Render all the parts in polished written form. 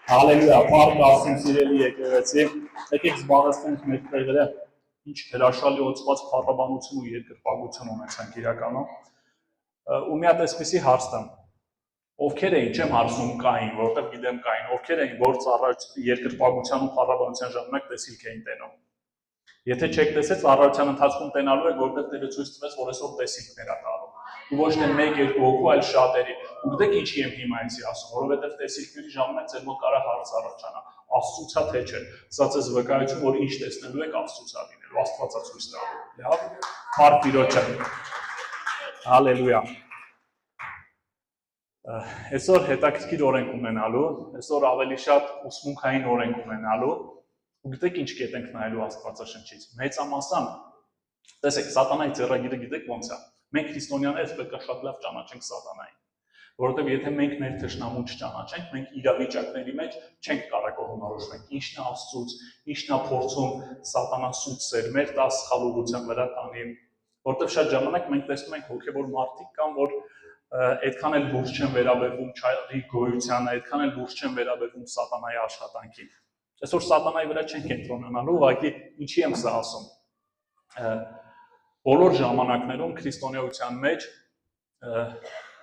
Հալելույա, փառք Աստծուն սիրելի եկեղեցի, եկեք զբաղեցնենք մեր տեղերը, ինչ հրաշալի օծված փառաբանություն ու երկրպագություն ունեցանք իրականում։ Ու մի հատ այսպիսի հարց տամ. ովքեր էին, չեմ հարցնում կային, որովհետև գիտեմ կային, ովքեր էին, որ երկրպագության ու փառաբանության ժամանակ տեսիլք էին տենում։ Եթե չեք տեսել, ծառայության ընթացքում տենալու եք, որովհետև Տերը ցույց տվեց, որ այսօր տեսիլքներ ա տալու։ Ու ոչ թե 1-2 հոգու, այլ շատերի։ Ու գիտեք ինչի եմ հիմա այսի ասում, որովհետև տեսիլքների ժամանակ ձեր մոտ կարա հարց առաջանա, Աստծուց է թե չէ։ Սա ձեզ վկայություն, որ ինչ տեսնելու եք Աստծուց ա լինելու, Աստված ա ցույց տալու։ Լավ, փառք Տիրոջը։ Հալելույա։ Այսօր հետաքրքիր օրենք ունենալու, այսօր ավելի շատ ուսմունքային օրենք ունենալու։ Ու գիտեք ինչ կետ ենք նայելու Աստվածաշնչից։ Մեծամասամբ, տեսեք, սատանայի ձեռագիրը գիտեք ոնց է։ Մենք քրիստոնյաներս պետք է շատ լավ ճանաչենք սատանային, որովհետև եթե մենք մեր թշնամուն չճանաչենք, մենք իրավիճակների մեջ չենք կարող կողմնորոշվենք։ Ինչն է Աստծուց, ինչն է փորձում սատանան սուտսել, մեր տա սխալ ուղղության վրա տանի, որովհետև շատ ժամանակ մենք տեսնում ենք հոգևոր մարդիկ կան, որ այդքան էլ լուրջ չեն վերաբերվում չարի գոյությանը, այդքան էլ լուրջ չեն վերաբերվում սատանայի աշխատանքին։ Այսօր սատանայի վրա չենք կենտրոնանալու, ուղղակի ինչի եմ սա ասում։ Բոլոր ժամանակներում քրիստոնեության մեջ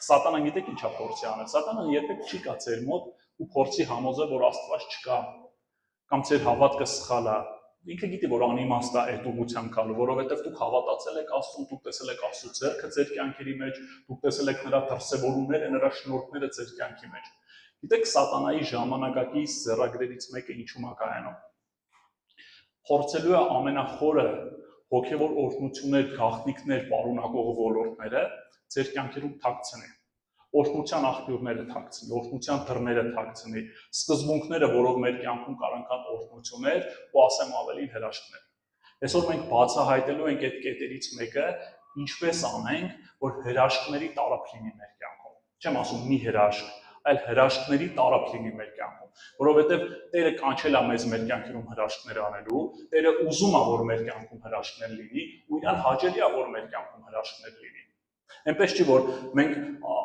սատանան գիտեք ինչա փորձի անել։ Սատանան երբեք չի գա ձեր մոտ ու փորձի համոզել, որ Աստված չկա, կամ ձեր հավատքը սխալ է։ Ինքը գիտի, որ անիմաստ է այդ ուղղությամբ գալու, որովհետև դուք հավատացել եք Աստծուն, դուք տեսել եք Աստծո ձեռքը ձեր կյանքերի մեջ, դուք տեսել եք նրա դրսևորումները, նրա շնորհքները ձեր կյանքի մեջ։ Գիտեք, սատանայի ժամանակակից ձեռագրերից մեկը ինչու՞մ է կայանում։ Փորձելու է ամենախորը հոգևոր օրհնություններ, գաղտնիքներ պարունակող ոլորտները ձեր կյանքերում թաքցնի։ Օրհնության աղբյուրները թաքցնի, օրհնության դռները թաքցնի, սկզբունքները, որով մեր կյանքում կարանքան օրհնություններ ու ասեմ ավելին հրաշքներ։ Այսօր մենք բացահայտելու ենք այդ կետերից մեկը, ինչպես անենք, որ հրաշքների տարափ լինի մեր կյանքում։ Չեմ ասում մի հրաշք, այլ հրաշքների տարափ լինի մեր կյանքում, որովհետև Տերը կանչել է մեզ մեր կյանքերում հրաշքներ անելու, Տերը ուզում է, որ մեր կյանքում հրաշքներ լինի, ու իրան հաճելի է, որ մեր կյանքում հրաշքներ լինի։ Այնպես չի, որ մենք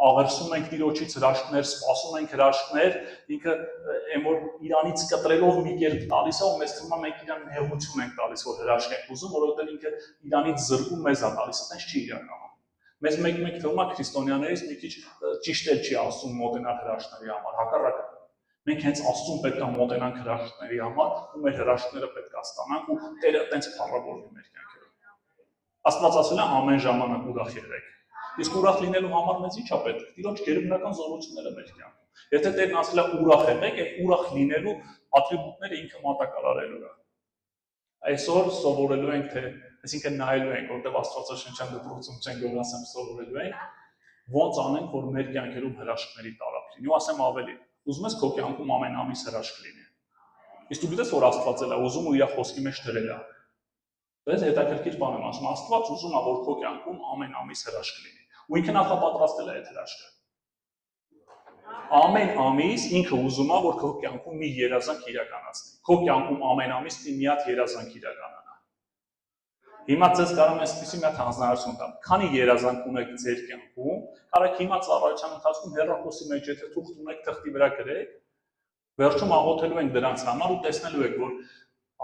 աղերսում ենք Տիրոջից հրաշքներ, սպասում ենք հրաշքներ, ինքը այն որ իրանից կտրելով մի կերպ տալիս է, ու մեզ թվում է մենք իրան նեղություն ենք տալիս, որ հրաշք ենք ուզում, որովհետև ինքը իրանից զրկում մեզ է տալիս, այդպես չի իրականում։ Մեզ մեկ-մեկ թվում է քրիստոնյաներից մի քիչ ճիշտ էլ չի ասում մոտենալ հրաշքների համար, հակառակը։ Մենք հենց Աստծուն պետք է մոտենանք հրաշքների համար, ու մեր հրաշքները պետք է ստանանք, ու Տերը այդպես փառավորվի մեր կյանքերում։ Աստված ասել է ամեն ժամանակ ուրախ եղեք։ Իսկ ուրախ լինելու համար մեզ ի՞նչ է պետք։ Տիրոջ գերբնական զորությունները մեր կյանքում։ Եթե Տերն ասել է ուրախ եղեք, այդ ուրախ լինելու ատրիբուտները ինքը մատակարարելու է։ Այսօր սովորելու ենք, թե այսինքն նայելու ենք, որտեղ Աստվածաշնչյան դպրոցում չենք, որ ասեմ սովորելու ենք, ոնց անենք, որ մեր կյանքերում հրաշքների տարափ լինի։ Ու ասեմ ավելին, ուզում ես քո կյանքում ամեն ամիս հրաշք լինի։ Իսկ դու գիտես, որ Աստված էլ է ուզում ու իր խոսքի մեջ դրել է։ Բայց հետաքրքիր բան եմ ասում, Աստված ուզում է, որ քո կյանքում ամեն ամիս հրաշք լինի։ Ու ինքը նախապատրաստել է այդ հրաշքը։ Ամեն ամիս ինքը ուզում է, որ քո կյանքում մի երազանք իրականացնի։ Քո կյանքում ամեն ամիս մի հատ երազանք իրականանա։ Հիմա ձեզ կարող եմ այսպեսի մի հատ հանձնարարություն տամ։ Քանի երազանք ունեք ձեր կյանքում, կարեք հիմա ծառայության ընթացքում հեռախոսի մեջ եթե թուղթ ունեք, թղթի վրա գրեք, վերջում աղոթելու ենք դրանց համար ու տեսնելու եք, որ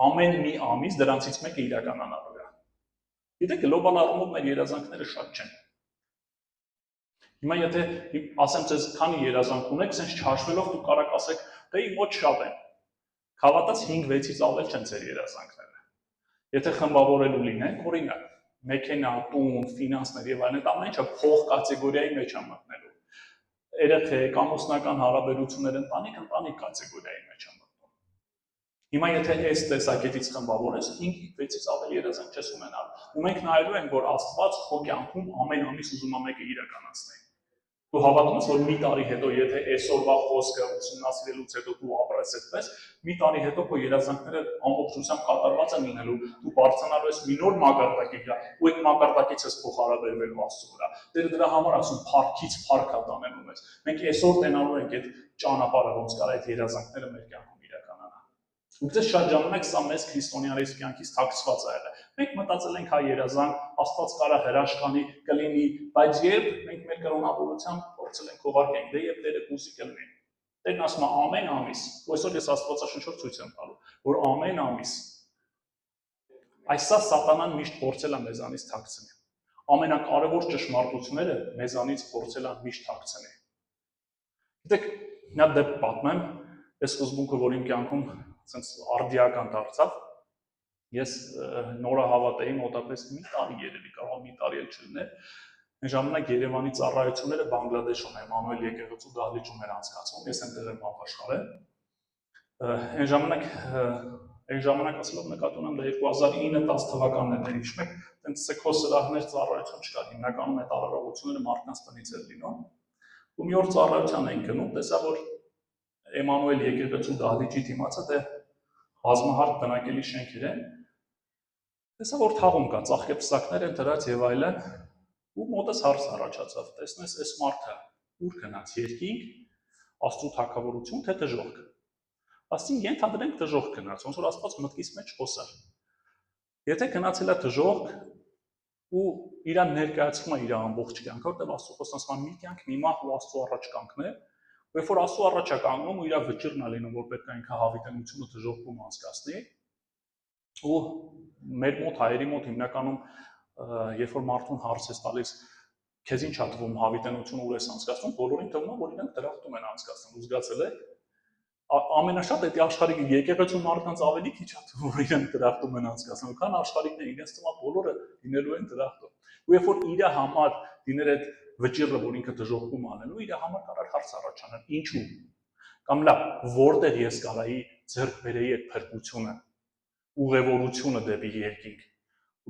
ամեն մի ամիս դրանցից մեկը իրականանալու է։ Գիտեք, գլոբալ առումով մեր երազանքները շատ չեն։ Հիմա եթե ասեմ ձեզ քանի երազանք ունեք, sense չհաշվելով դուք կարող ասեք, դե իմ մոտ շատ են։ Հավատաց 5-6-ից ավել չեն ձեր երազանքները։ Եթե խմբավորելու լինենք, օրինակ, մեքենա, տուն, ֆինանսներ եւ այլն, ամեն ինչը փող կատեգորիայի մեջ է մտնելու։ Երեխեք, ամուսնական հարաբերություններ, ընտանիք կատեգորիայի մեջ է մտնում։ Հիմա եթե այս տեսակետից խմբավորես, 5-6-ից ավել երազանք չես ունենալ։ Ու մենք նայելու ենք, որ Աստված քո կյանքում ամեն ամիս ուզում է մեկը իրականացնել։ Դու հավատում ես, որ մի տարի հետո, եթե այսօրվա խոսքը ուսումնասիրելուց հետո դու ապրես այդպես, մի տարի հետո քո երազանքները ամբողջությամբ կատարված են լինելու, դու բարձրանալու ես մի նոր մակարդակի վրա, ու այդ մակարդակից ես փոխհարաբերվելու Աստծո վրա։ Տերը դրա համար ասում փառքից փառք ա տանելու մեզ։ Մենք այսօր տենալու ենք այդ ճանապարհը, ոնց կար այդ երազանքները մեր կյանքում իրականանան։ Ու դες շատ ժամանակ սա մեզ քրիստոնյաների կյանքից թաքցված է եղել։ Մենք մտածել ենք հա երազանք, Աստված կարա հրաշքանի կլինի, բայց երբ մենք մեր կրոնավորությամբ փորձել ենք հովարկենք, դե երբ Տերը կուզի կլինի։ Տերն ասում է ամեն ամիս, ու այսօր ես Աստվածաշնչով ցույց եմ տալու, որ ամեն ամիս այսա սատանան միշտ փորձել է մեզանից թաքցնել։ Ամենակարևոր ճշմարտությունները մեզանից փորձել է միշտ թաքցնել։ Գիտեք, նա դեպ պատմեմ, այս սկզբունքը, որ իմ կյանքում ցենց արդիական դարձավ, ես նորահավատ էի մոտավորապես մի տարի երևի, կարող մի տարի էլ չլիներ։ Այն ժամանակ Երևանի ծառայությունները Բանգլադեշում Էմանուել եկեղեցու դահլիճում էր անցկացվում, ես այնտեղ եմ ապաշխարել։ Այն ժամանակ ասելով նկատի ունեմ 2009-10 թվականն էր, հիշում եք, այդպես սեքո սրահներ ծառայություն չկար, հիմնականում այդ արարողությունները մարդկանց տնից էր լինում։ Ու մի օր ծառայության էին գնում, տեսա որ Էմանուել եկեղեցու դահլիճի դիմացը դե բազմահարկ բնակելի շենքեր են։ Տեսա որ թաղում կա, ծաղկեպսակներ են դրած եւ այլն, ու մոտս հարց առաջացավ, տեսնես այս մարդը ուր գնաց, երկինք, Աստծո թագավորություն, թե դժոխք։ Ասին ենթադրենք դժոխք գնաց, ոնց որ Աստված մտքից մեջ խոսար։ Եթե գնացել է դժոխք ու իրան ներկայացվում է իր ամբողջ կյանքը, որտեղ Աստծո խոսքը ասում է մի կյանք, մի մահ ու Աստծո առաջ կանգնել, ու երբ որ Աստծո առաջ է կանգնում ու իր վճիռն է լինում, որ պետք է ինքը հավիտենությունը դժոխքում անցկացնի, ու մեր մոտ հայերի մոտ հիմնականում երբ որ մարդուն հարց ես տալիս քեզ ինչ է թվում հավիտենությունը ուր ես անցկացնում, բոլորին թվում է որ իրենք դրախտում են անցկացնում, ու զգացել եք ամենաշատ այդ աշխարհի եկեղեցու մարդկանց ավելի քիչ է թվում որ իրենք դրախտում են անցկացնում, քան աշխարհիկները իրենց թվում է բոլորը լինելու են դրախտում, ու երբ որ իր համար դիներ այդ վճիռը որ ինքը դժոխքում անելու, իր համար կարող հարց առաջանալ, ինչու, կամ լավ, որտեղ ես կարայի ձեռք բերեի այդ փրկությունը, ուղևորությունը դեպի երկինք։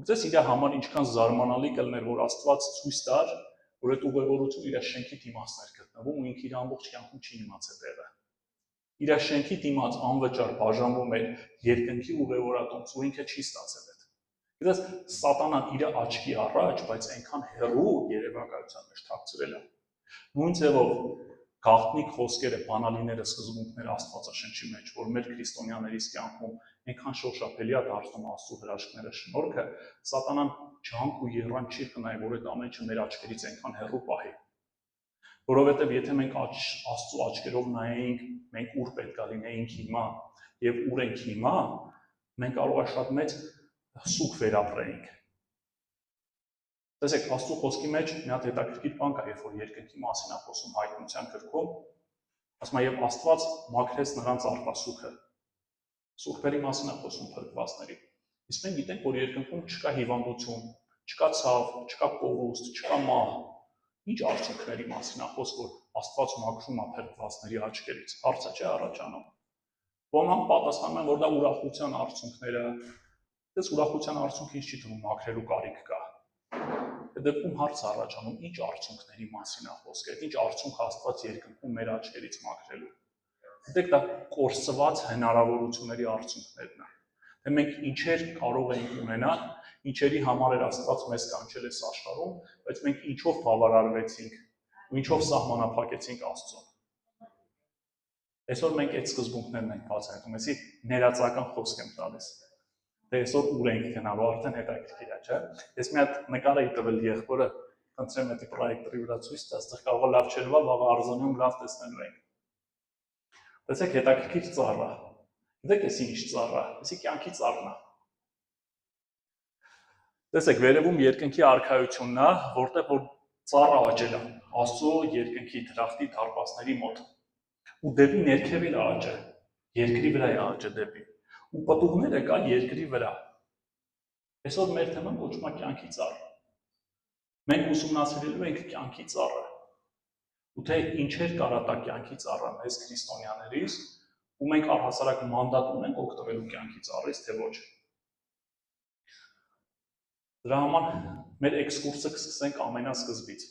Ուզես իր համար ինչքան զարմանալի կլներ, որ Աստված ցույց տար, որ այդ ուղևորությունը իր շենքի դիմացներ գտնվում ու ինքը իր ամբողջ կյանքում չի իմացել տեղը։ Իր շենքի դիմաց անվճար բաժանվում է երկնքի ուղևորատոմս ու ինքը չի ստացել այդ։ Գիտես, սատանան իր աչքի առաջ, բայց այնքան հեռու երևակայության մեջ թաքցրել է։ Նույն ձևով գաղտնիք խոսքերը, բանալիները, սկզբունքները Աստվածաշնչի մեջ, որ մեր քրիստոնյաներիս կյանքում այնքան շոշափելի է դարձնում Աստծո հրաշքները շնորհքը, սատանան ջանք ու եռան չի խնայ, որ այդ ամենը մեր աչքերից այնքան հեռու պահի։ Որովհետև եթե մենք Աստծո աչքերով նայեինք, մենք ուր պետք է լինեինք հիմա եւ ուր ենք հիմա, մենք կարող է շատ մեծ սուգ վերապրեինք։ Տեսեք, Աստծո խոսքի մեջ մի հատ հետաքրքիր բան կա, երբ որ երկնքի մասին է խոսում հայտնության գրքում, ասում է եւ Աստված մաքրեց նրանց արտասուքը։ Սուրբերի մասին է խոսում փրկվածների։ Իսկ մենք գիտենք, որ երկնքում չկա հիվանդություն, չկա ցավ, չկա կորուստ, չկա մահ։ Ինչ արդյունքների մասին է խոսք, որ Աստված մաքրում է փրկվածների աչքերից։ Հարցը չէ առաջանում։ Ոմանք պատասխանում են, որ դա ուրախության արդյունքները։ Դες ուրախության արդյունքը ինչ չի թվում մաքրելու կարիք կա։ Այդ դեպքում հարց առաջանում, ինչ արդյունքների մասին է խոսքը, այդ ինչ արդյունք Աստված երկնքում մեր աչքերից մաքրելու։ Դեք դա կորսված հնարավորությունների արդյունքներն են։ Թե մենք ինչեր կարող ենք ունենալ, ինչերի համար էր Աստված մեզ կանչել այս աշխարհում, բայց մենք ինչով բավարարվեցինք ու ինչով սահմանափակեցինք Աստծուն։ Այսօր մենք այդ սկզբունքներն ենք բացահայտում, այսի ներածական խոսք եմ տալիս։ Դե այսօր ուր ենք գնալու, արդեն հետաքրքիր է, չէ՞։ Ես մի հատ նկար էի տվել եղբորը, խնդրեմ էդի պրոյեկտորի վրա ցույց տա, այստեղ կարող է լավ չերվա, վաղը արձանում լավ տեսնելու ենք։ Տեսեք, հետաքրքիր ծառ է։ Գիտեք էս ինչ ծառ է, էսի կյանքի ծառն է։ Տեսեք, վերևում երկնքի արքայությունն է, որտեղ որ ծառը աճել է Աստծո երկնքի դրախտի դարպասների մոտ։ Ու դեպի ներքև էլ աճը, երկրի վրա է աճը դեպի։ Ու պտուղները կա երկրի վրա։ Այսօր մեր թեման կոչվում է կյանքի ծառ։ Մենք ուսումնասիրելու ենք կյանքի ծառը։ Ու թե ինչեր կարա տա կյանքի ծառը մեզ քրիստոնյաներիս, ու մենք առհասարակ մանդատ ունենք օգտվելու կյանքի ծառից, թե ոչ։ Դրա համար մեր էքսկուրսը կսկսենք ամենասկզբից։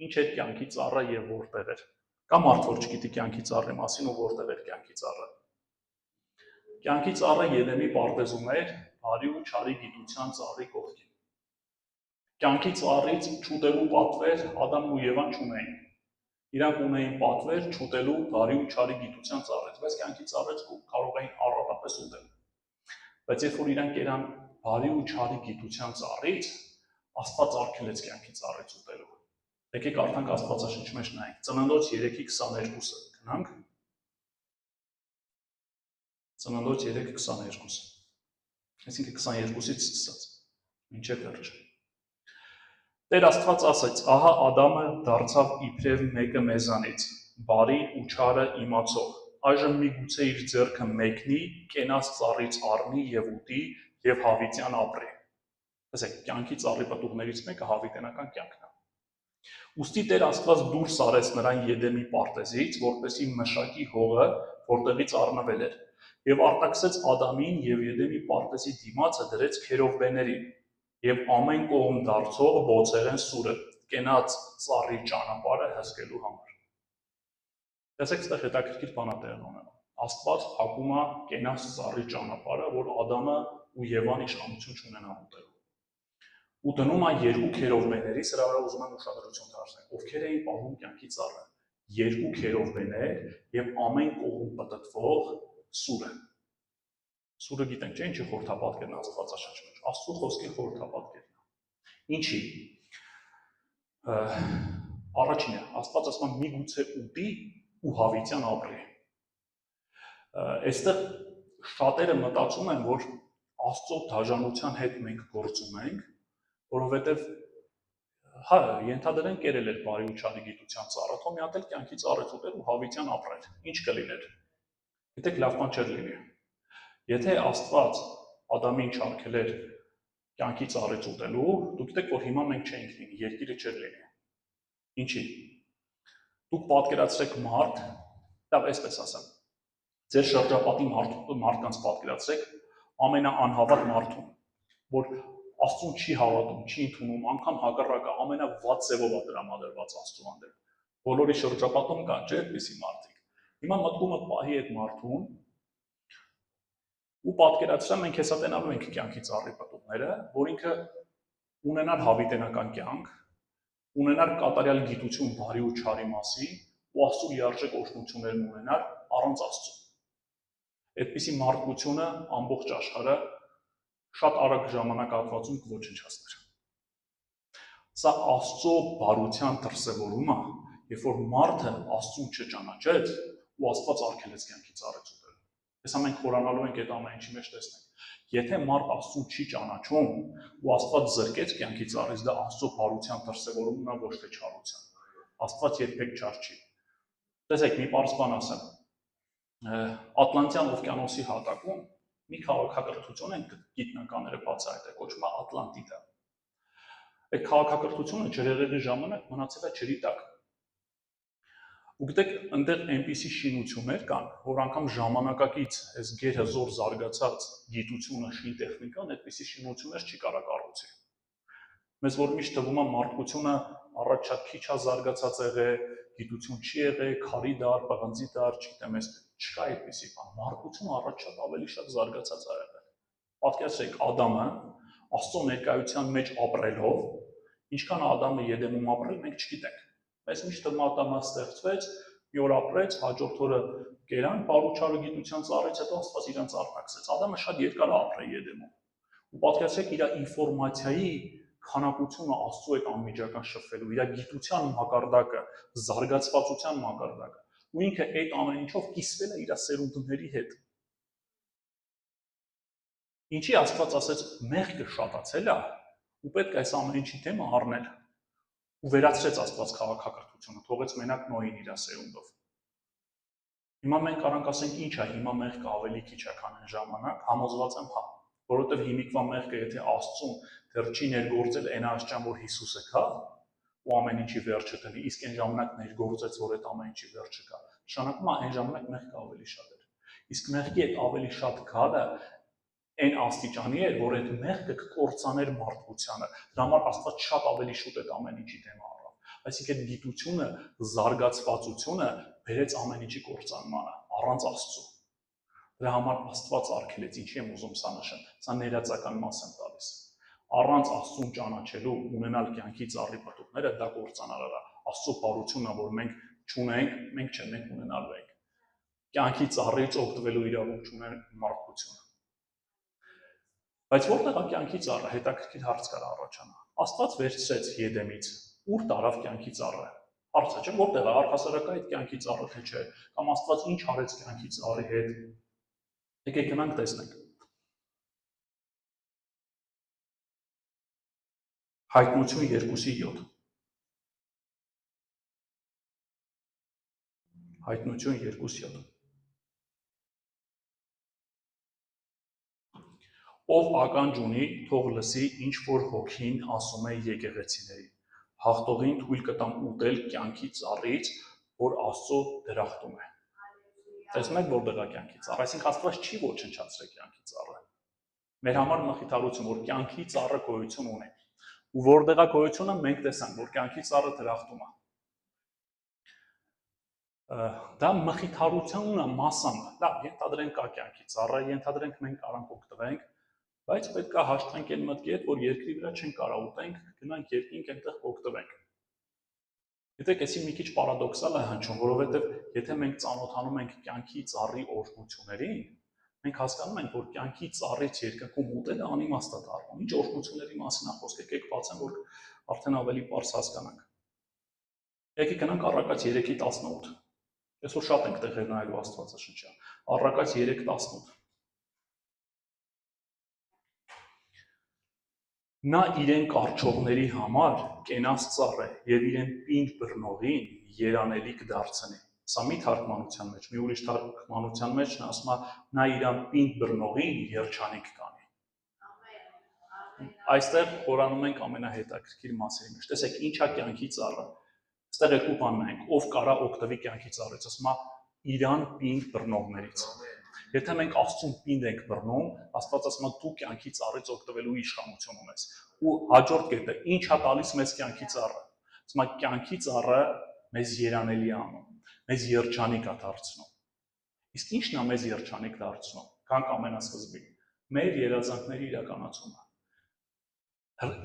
Ինչ էր կյանքի ծառը եւ որտեղ էր։ Կա մարդ, որ չգիտի կյանքի ծառի մասին ու որտեղ էր կյանքի ծառը։ Կյանքի ծառը Եդեմի պարտեզում էր բարի ու չարի գիտության ծառի կողքին։ Կյանքի ծառից չուտելու պատվեր Ադամն ու Եվան չունեին։ Իրանք ունեին պատվեր չուտելու բարի ու չարի գիտության ծառից, բայց կյանքի ծառից կարող էին առատապես ուտել։ Բայց երբ որ իրանք երան բարի ու չարի գիտության ծառից, Աստված արգելեց կյանքի ծառից ուտելու։ Եկեք արդյոք Աստվածաշնչի մեջ նայենք։ Ծննդոց 3:22-ը գնանք։ Ծննդոց 3:22, այսինքն 22-ից սկսած, մինչև վերջ։ Տեր Աստված ասաց. ահա Ադամը դարձավ իբրև մեկը մեզանից, բարի ու չարը իմացող, այժմ միգուցե իր ձեռքը մեկնի, կենաց ծառից առնի և ուտի և հավիտյան ապրի։ Տեսեք, կյանքի ծառի պտուղներից մեկը հավիտենական կյանքն է։ Ուստի Տեր Աստված դուրս արեց նրան Եդեմի պարտեզից, որպեսզի մշակի հողը, որտեղից առնվել էր, և արտաքսեց Ադամին և Եդեմի պարտեզի դիմացը դրեց քերովբեներին, և ամեն կողմ դարձող բոցեղեն սուրը, կենաց ծառի ճանապարհը հսկելու համար։ Տեսեք, այստեղ հետաքրքիր բան է տեղի ունենում։ Աստված փակում է կենաց ծառի ճանապարհը, որ Ադամը ու Եվան իշխանություն չունենան ուտելու։ Ու դնում է երկու քերովբեների, սրա վրա ուզում եմ ուշադրություն դարձնել, ովքեր էին պահում կյանքի ծառը, երկու քերովբեներ և ամեն կողմ պտտվող սուրը։ Սուրը գիտենք, չէ՞, ինչի խորհրդապատկերն է Աստվածաշնչի մեջ, Աստծո խոսքի խորհրդապատկերն է։ Ինչի։ Առաջինը, Աստված ասում է միգուցե ուտի ու հավիտյան ապրի։ Այստեղ շատերը մտածում են, որ Աստծո դաժանության հետ մենք գործում ենք, որովհետև ենթադրենք կերել էր բարի ու չարի գիտության ծառը, թող մի հատ էլ կյանքի ծառից ուտեր ու հավիտյան ապրեր, ինչ կլիներ։ Գիտեք, լավ բան չէր լինի։ Եթե Աստված Ադամին չարգել էր կյանքի ծառից ուտելու, դուք գիտեք, որ հիմա մենք չենք լինի, երկիրը չէր լինի։ Ինչի։ Դուք պատկերացրեք մարդ, լավ, այսպես ասեմ, ձեր շրջապատի մարդկանց պատկերացրեք ամենաանհավատ մարդուն, որ Աստծուն չի հավատում, չի ընդունում, անգամ հակառակը ամենավատ ձևով է տրամադրված Աստծու հանդեպ։ Բոլորի շրջապատում կան, չէ՞, այդպիսի մարդիկ։ Հիմա մտքումը պահի այդ մարդուն ու պատկերացրա մենք հեսա տենալու ենք կյանքի ծառի պտուղները, որ ինքը ունենար հավիտենական կյանք, ունենար կատարյալ գիտություն բարի ու չարի մասին ու Աստծո լիարժեք օրհնություններն ունենար առանց Աստծո։ Այդպիսի մարդկությունը ամբողջ աշխարհը շատ արագ ժամանակահատվածում կոչնչացներ։ Սա Աստծո բարության դրսևորումը, երբ որ մարդը Աստծուն չճանաչեց ու Աստված արգելեց կյանքի ծառից ուտել։ Հեսա մենք խորանալու ենք այդ ամեն ինչի մեջ տեսնենք։ Եթե մարդ Աստծուն չի ճանաչում ու Աստված զրկեց կյանքի ծառից, դա Աստծո բարության դրսևորումն է, ոչ թե չարության։ Աստված երբեք չար չի։ Տեսեք, մի պարզ բան ասեմ։ Ատլանտյան օվկիանոսի հատակում մի քաղաքակրթություն են գիտնականները բացահայտել, կոչվում է Ատլանտիդա։ Այդ քաղաքակրթությունը ջրհեղեղի ժամանակ մնացել է ջրի տակ։ Ու գիտեք, այնտեղ այնպիսի շինություններ կան, որ անգամ ժամանակակից այս գերհզոր զարգացած գիտությունը, շին տեխնիկան այդպիսի շինություններ չի կարող կառուցել։ Մեզ որ միշտ թվում է մարդկությունը առաջ շատ քիչ է զարգացած եղել, գիտություն չի եղել, քարի դար, պղնձի դար, չգիտեմ, այս չկա այդպիսի բան։ Մարդկությունը առաջ շատ ավելի շատ զարգացած է եղել։ Պատկերացրեք, Ադամը Աստծո ներկայության մեջ ապրելով, ինչքան Ադամը Եդեմում ապրել, մենք չգիտենք։ Բայց միշտ թվում է Ադամը ստեղծվեց, մի օր ապրեց, հաջորդ օրը կերան, բարուչարը գիտության ծառից հետո Աստված իրան արտաքսեց։ Ադամը շատ երկար ապրել Եդեմում։ Ու պատկերացրեք իր ինֆորմացիայի քանակությունը Աստծո այդ անմիջական շփվելու, իր գիտության մակարդակը, զարգացվածության մակարդակը, ու ինքը այդ ամեն ինչով կիսվել է իր սերունդների հետ։ Ինչի Աստված ասեց, մեղքը շատացել է, ու պետք է այս ամեն ինչի թեմը առնել։ Ու վերացրեց Աստված քաղաքակրթությունը, թողեց մենակ Նոյին իր սերունդով։ Հիմա մենք կարանք ասենք, ինչ է, հիմա մեղքը ավելի քիչ է, քան այն ժամանակ, համոզված եմ, հա, որովհետև հիմիկվա մեղքը, եթե Աստծուն դեռ չի ներգործել այն աշճան, որ Հիսուսը կա, ու ամեն ինչի վերջը դնի, իսկ այն ժամանակ ներգործեց, որ այդ ամեն ինչի վերջը կա, նշանակում է այն ժամանակ մեղքը ավելի շատ էր։ Իսկ մեղքի այդ ավելի շատ գալը այն աստիճանի էր, որ այդ մեղքը կկործաներ մարդկությանը։ Դրա համար Աստված շատ ավելի շուտ այդ ամեն ինչի թեմա առավ։ Այսինքն գիտությունը, զարգացվածությունը բերեց ամեն ինչի կործանմանը առանց Աստծո։ Դրա համար Աստված արգելեց, ինչի եմ ուզում սա նշեմ, սա ներածական մաս եմ տալիս։ Առանց Աստծուն ճանաչելու ունենալ կյանքի ծառի պտուղները դա կործանալու է։ Աստծո բարությունը, որ մենք չունենք, մենք ունենալու ենք։ Կյանքի ծառից օգտվելու իրավունք չունեն մարդկությունը։ Բայց որտեղ է կյանքի ծառը, հետաքրքիր հարց կար առաջանա։ Աստված վերցրեց Եդեմից, ուր տարավ կյանքի ծառը։ Հարցը չէ, որտեղ է առհասարակ այդ կյանքի ծառը թե չէ, կամ Աստված ինչ արեց կյանքի ծառի հետ։ Եկեք գնանք տեսնենք։ Հայտնություն 2/7։ Հայտնություն 2/7։ Ով ականջ ունի, թող լսի, ինչ որ հոգին ասում է եկեղեցիներին։ Հաղթողին թույլ կտամ ուտել կյանքի ծառից, որ Աստծո դրախտում է։ Տեսնում եք որտեղ է կյանքի ծառը, այսինքն Աստված չի ոչնչացրել կյանքի ծառը։ Մեր համար մխիթարություն, որ կյանքի ծառը գոյություն ունի։ Ու որտեղ է գոյությունը, մենք տեսանք, որ կյանքի ծառը դրախտում է։ Դա մխիթարության մասամբ, լավ, ենթադրենք կա կյանքի ծառը, ենթադրենք մենք կարանք օգտվենք, բայց պետք է հաշտվենք այն մտքի հետ, որ երկրի վրա չենք կարող ուտենք, գնանք երկինք այնտեղ կօգտվենք։ Գիտեք, այսի մի քիչ պարադոքսալ է հնչում, որովհետև եթե մենք ծանոթանում ենք կյանքի ծառի օրհնություններին, մենք հասկանում ենք, որ կյանքի ծառից երկնքում ուտելը անիմաստ է դառնում։ Ինչ օրհնությունների մասին է խոսքը, եկեք բացեմ, որ արդեն ավելի պարզ հասկանանք։ Եկեք գնանք Առակաց 3:18։ Այսօր շատ ենք տեղեր նայելու Աստվածաշնչյան։ Առակաց 3:18։ Նա իրեն կարճողների համար կենաց ծառ է եւ իրեն պինդ բռնողին երանելի կդարձնի։ Սա մի թարգմանության մեջ, մի ուրիշ թարգմանության մեջ նա ասում է նա իրան պինդ բռնողին երջանիկ կանի։ Այստեղ խորանում ենք ամենահետաքրքիր մասերի մեջ։ Տեսեք, ինչ է կյանքի ծառը։ Այստեղ երկու բան ունենք, ով կարա օգտվի կյանքի ծառից, ասում է իրան պինդ բռնողներից։ Եթե մենք Աստծուն պինդ ենք բռնում, Աստված ասում է դու կյանքի ծառից օգտվելու իշխանություն ունես։ Ու հաջորդ կետը, ինչ է տալիս մեզ կյանքի ծառը։ Ասում է կյանքի ծառը մեզ երանելի է անում, մեզ երջանիկ է դարձնում։ Իսկ ի՞նչն է մեզ երջանիկ դարձնում։ Գանք ամենասկզբին։ Մեր երազանքների իրականացումը։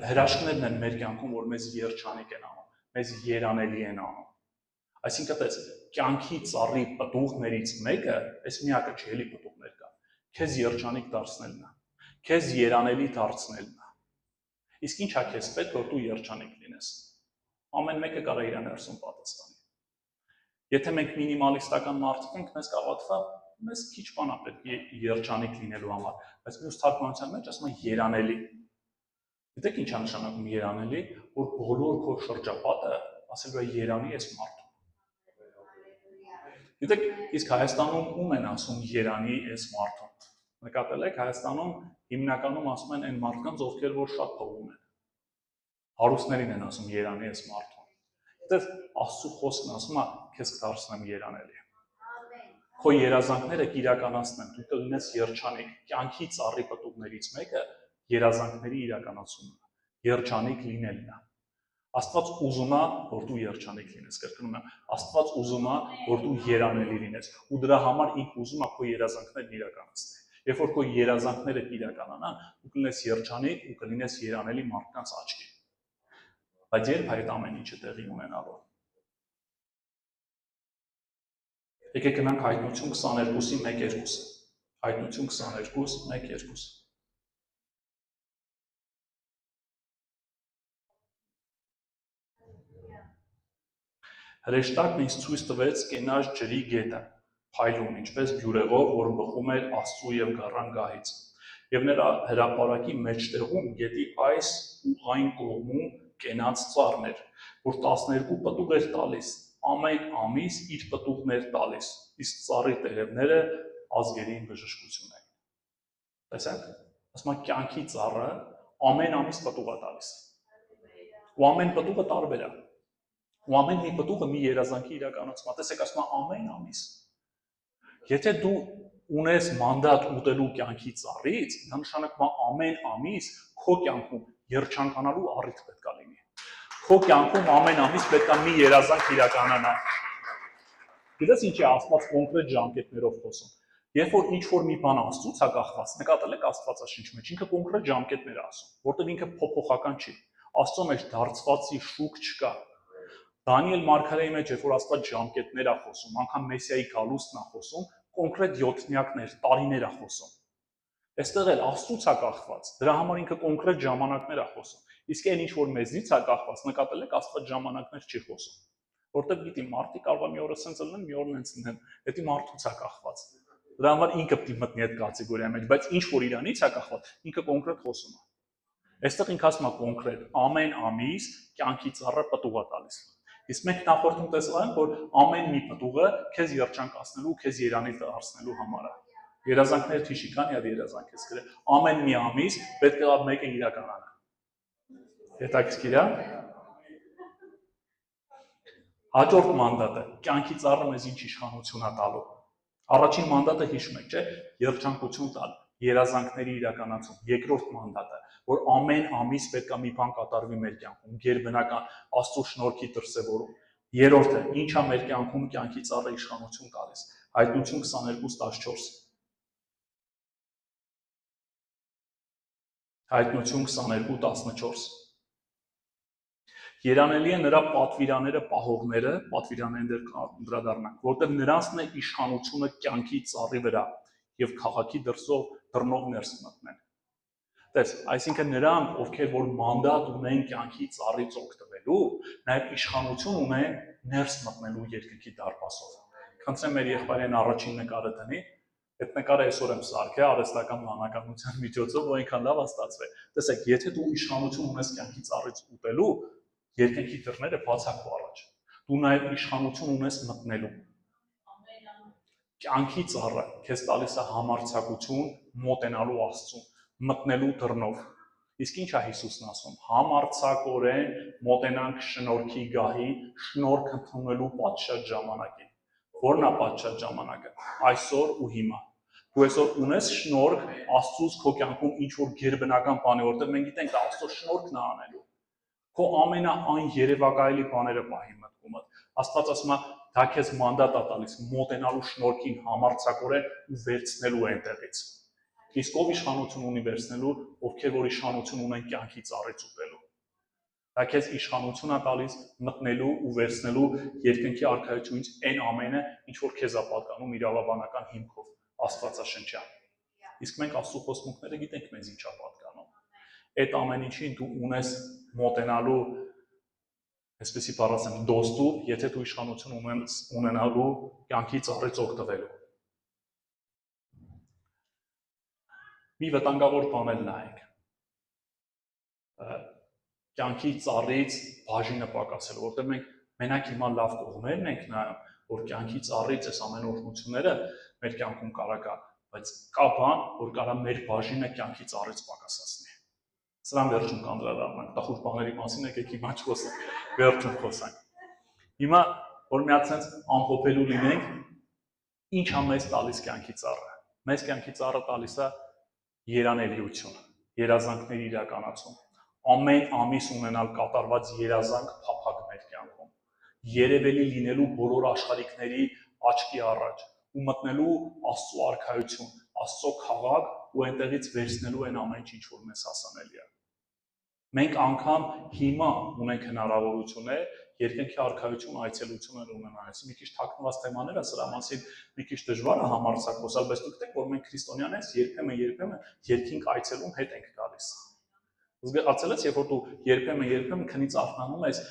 Հրաշքներն են մեր կյանքում, որ մեզ երջանիկ են անում, մեզ երանելի են անում։ Այսինքն տես, կյանքի ծառի պտուղներից մեկը, այս միակը չի, էլի պտուղներ կա, քեզ երջանիկ դարձնելն է, քեզ երանելի դարձնելն է։ Իսկ ինչ է քեզ պետք, որ դու երջանիկ լինես։ Ամեն մեկը կարող է իր ներսում պատասխանի։ Եթե մենք մինիմալիստական մարդիկ ենք, մեզ կավատվա, մեզ քիչ բան է պետք երջանիկ լինելու համար, բայց մյուս թարգմանության մեջ ասում է երանելի։ Գիտեք ինչ է նշանակում երանելի, որ բոլոր քո շրջապատը ասելու է երանի ես մարդու։ Գիտեք, իսկ Հայաստանում ում են ասում երանի ես մարդուն։ Նկատել եք, Հայաստանում հիմնականում ասում են այն մարդկանց, ովքեր որ շատ փող ունեն։ Հարուստներին են ասում երանի ես մարդուն։ Գիտեք, Աստծո խոսքն ասում է, քեզ կդարձնեմ երանելի։ Քո երազանքները կիրականացնեն, դու կլինես երջանիկ։ Կյանքի ծառի պտուղներից մեկը երազանքների իրականացումն է, երջանիկ լինելն է։ Աստված ուզում է, որ դու երջանիկ լինես, կրկնում եմ, Աստված ուզում է, որ դու երանելի լինես, ու դրա համար ինքը ուզում է քո երազանքներն իրականացնել։ Երբ որ քո երազանքները կիրականանան, դու կլինես երջանիկ ու կլինես երանելի մարդկանց աչքին։ Բայց երբ այդ ամեն ինչը տեղի ունենալու։ Եկեք գնանք Հայտնություն 22-ի 1-2։ Հայտնություն 22, 1-2։ Հրեշտակն ինձ ցույց տվեց կենաց ջրի գետը, փայլուն, ինչպես բյուրեղով, որ բխում էր Աստծու եւ գառան գահից։ Եվ նրա հրապարակի մեջտեղում գետի այս ու այն կողմում կենաց ծառն էր, որ 12 պտուղ էր տալիս, ամեն ամիս իր պտուղն էր տալիս, իսկ ծառի տերևները ազգերին բժշկություն էին։ Տեսեք, ասում է կյանքի ծառը ամեն ամիս պտուղ է տալիս։ Ու ամեն պտուղը տարբեր է։ Ու ամեն մի պտուղը մի երազանքի իրականացում է։ Տեսեք, ասում է ամեն ամիս։ Եթե դու ունես մանդատ ուտելու կյանքի ծառից, դա նշանակում է ամեն ամիս քո կյանքում երջանկանալու առիթ պետք է լինի։ Քո կյանքում ամեն ամիս պետք է մի երազանք իրականանա։ Գիտես ինչ է Աստված կոնկրետ ժամկետներով խոսում։ Երբ որ ինչ-որ մի բան Աստծուց է կախված, նկատել եք Աստվածաշնչի մեջ, ինքը կոնկրետ ժամկետներ է ասում, որտեղ ինքը փոփոխական չի։ Աստծո մեջ դարձվածի շուկ չկա։ Դանիել մարգարեի մեջ, երբ որ Աստված ժամկետներ է խոսում, անգամ Մեսիայի գալուստն է խոսում, կոնկրետ յոթնյակներ, տարիներ է խոսում։ Այստեղ էլ Աստծուց է կախված, դրա համար ինքը կոնկրետ ժամանակներ է խոսում։ Իսկ այն ինչ որ մեզնից է կախված, նկատել եք Աստված ժամանակներ չի խոսում։ Որտեղ գիտի մարդիկ կարող է մի օրը սենց լինեն, մի օրն հենց լինեն, դա մարդուց է կախված։ Դրա համար ինքը պետք է մտնի այդ կատեգորիայի մեջ, բայց ինչ որ իրանից է կախված, ինքը կոնկրետ խոսում է։ Այստեղ ինքը ասում է կոնկրետ ամեն ամիս կյանքի ծառը պտուղ է տալիս։ Իսկ մենք նախորդում տեսել ենք, որ ամեն մի պտուղը քեզ երջանկացնելու, քեզ երանի դարձնելու համար է։ Երազանքները թիշի կան, իհարկե երազանք ես գրել։ Ամեն մի ամիս պետք է մեկը իրականանա։ Հետաքրքիր է։ Հաջորդ մանդատը կյանքի ծառը մեզ ինչ իշխանություն է տալու։ Առաջին մանդատը հիշում եք, չէ՞, երջանկություն տալ, երազանքների իրականացում։ Երկրորդ մանդատը, որ ամեն ամիս պետք է մի բան կատարվի մեր կյանքում, գերբնական Աստծո շնորհքի դրսևորում։ Երրորդը, ինչ է մեր կյանքում կյանքի ծառը իշխանություն տալիս։ Հայտնություն 22:14։ Հայտնություն 22:14։ Երանելի է նրա պատվիրանները պահողները, պատվիրանները դրադառնանք, որտեղ նրանցն է իշխանությունը կյանքի ծառի վրա եւ քաղաքի դռնով ներս մտնել։ Տես, այսինքն նրանք, ովքեր որ մանդատ ունեն կյանքի ծառից օգտվելու, նաեւ իշխանություն ունեն ներս մտնելու երկնքի դարպասով։ Խնդրեմ մեր եղբայրին առաջին նկարը տնի, այդ նկարը այսօր եմ սարքել արհեստական մանրակրթության միջոցով, որ այնքան լավ է ստացվել։ Տեսեք, եթե դու իշխանություն ունես կյանքի ծառից ուտելու, երկնքի դռները բաց է քո առաջ։ Դու նաև իշխանություն ունես մտնելու։ Կյանքի ծառը քեզ տալիս է համարձակություն մոտենալու Աստծուն, մտնելու դռնով։ Իսկ ինչ է Հիսուսն ասում։ Համարձակորեն մոտենանք շնորհքի գահի, շնորհք ընդունելու պատշաճ ժամանակին։ Որն է պատշաճ ժամանակը։ Այսօր ու հիմա։ Դու այսօր ունես շնորհք Աստծուց քո կյանքում ինչ որ գերբնական բան է, որտեղ մենք գիտենք Աստծո շնորհքն է անելու։ Քո ամենաայն երևակայելի բաները պահի մտքումդ։ Աստված ասում է, դա քեզ մանդատ է տալիս մոտենալու շնորհքին համարձակորեն ու վերցնելու այնտեղից։ Իսկ ով իշխանություն ունի վերցնելու, ովքեր որ իշխանություն ունեն կյանքի ծառից ուտելու։ Դա քեզ իշխանություն է տալիս մտնելու ու վերցնելու երկնքի արքայությունից այն ամենը, ինչ որ քեզ է պատկանում իրավաբանական հիմքով, Աստվածաշնչյան։ Իսկ մենք Աստծո խոստմունքները գիտենք մեզ ինչ է պատկանում։ Այդ ամեն ինչին դու ունես մոտենալու, այսպեսի բառ ասեմ, դոստու, եթե դու իշխանություն ունենալու կյանքի ծառից օգտվելու։ Մի վտանգավոր բան էլ նայենք։ Կյանքի ծառից բաժինը պակասել, որտեղ մենք մենակ հիմա լավ կողմերն ենք նայում, որ կյանքի ծառից այս ամեն օրհնությունները մեր կյանքում կարա գա, բայց կա բան, որ կարա մեր բաժինը կյանքի ծառից պակասացնի։ Սրան վերջում կանդրադառնանք, տխուր բաների մասին եկեք հիմա չխոսենք, վերջում խոսանք։ Հիմա որ մի հատ sense ամփոփելու լինենք, ինչ է մեզ տալիս կյանքի ծառը։ Մեզ կյանքի ծառը տալիս է երանելիություն, երազանքների իրականացում, ամեն ամիս ունենալ կատարված երազանք փափակ մեր կյանքում, երևելի լինելու բոլոր աշխարհիկների աչքի առաջ ու մտնելու Աստծո արքայություն, Աստծո քաղաք ու այնտեղից վերցնելու այն ամեն ինչ, որ մեզ հասանելի է։ Մենք անգամ հիմա ունենք հնարավորություններ երկնքի արքայություն այցելություններ ունենալու։ Մի քիչ թաքնված թեմաներ է, սրա մասին մի քիչ դժվար է համարձակ խոսալ, բայց դուք գիտեք, որ մենք քրիստոնյաներս երբեմն երկինք այցելում հետ ենք գալիս։ Զգացել ես, երբ որ դու երբեմն քնից արթնանում ես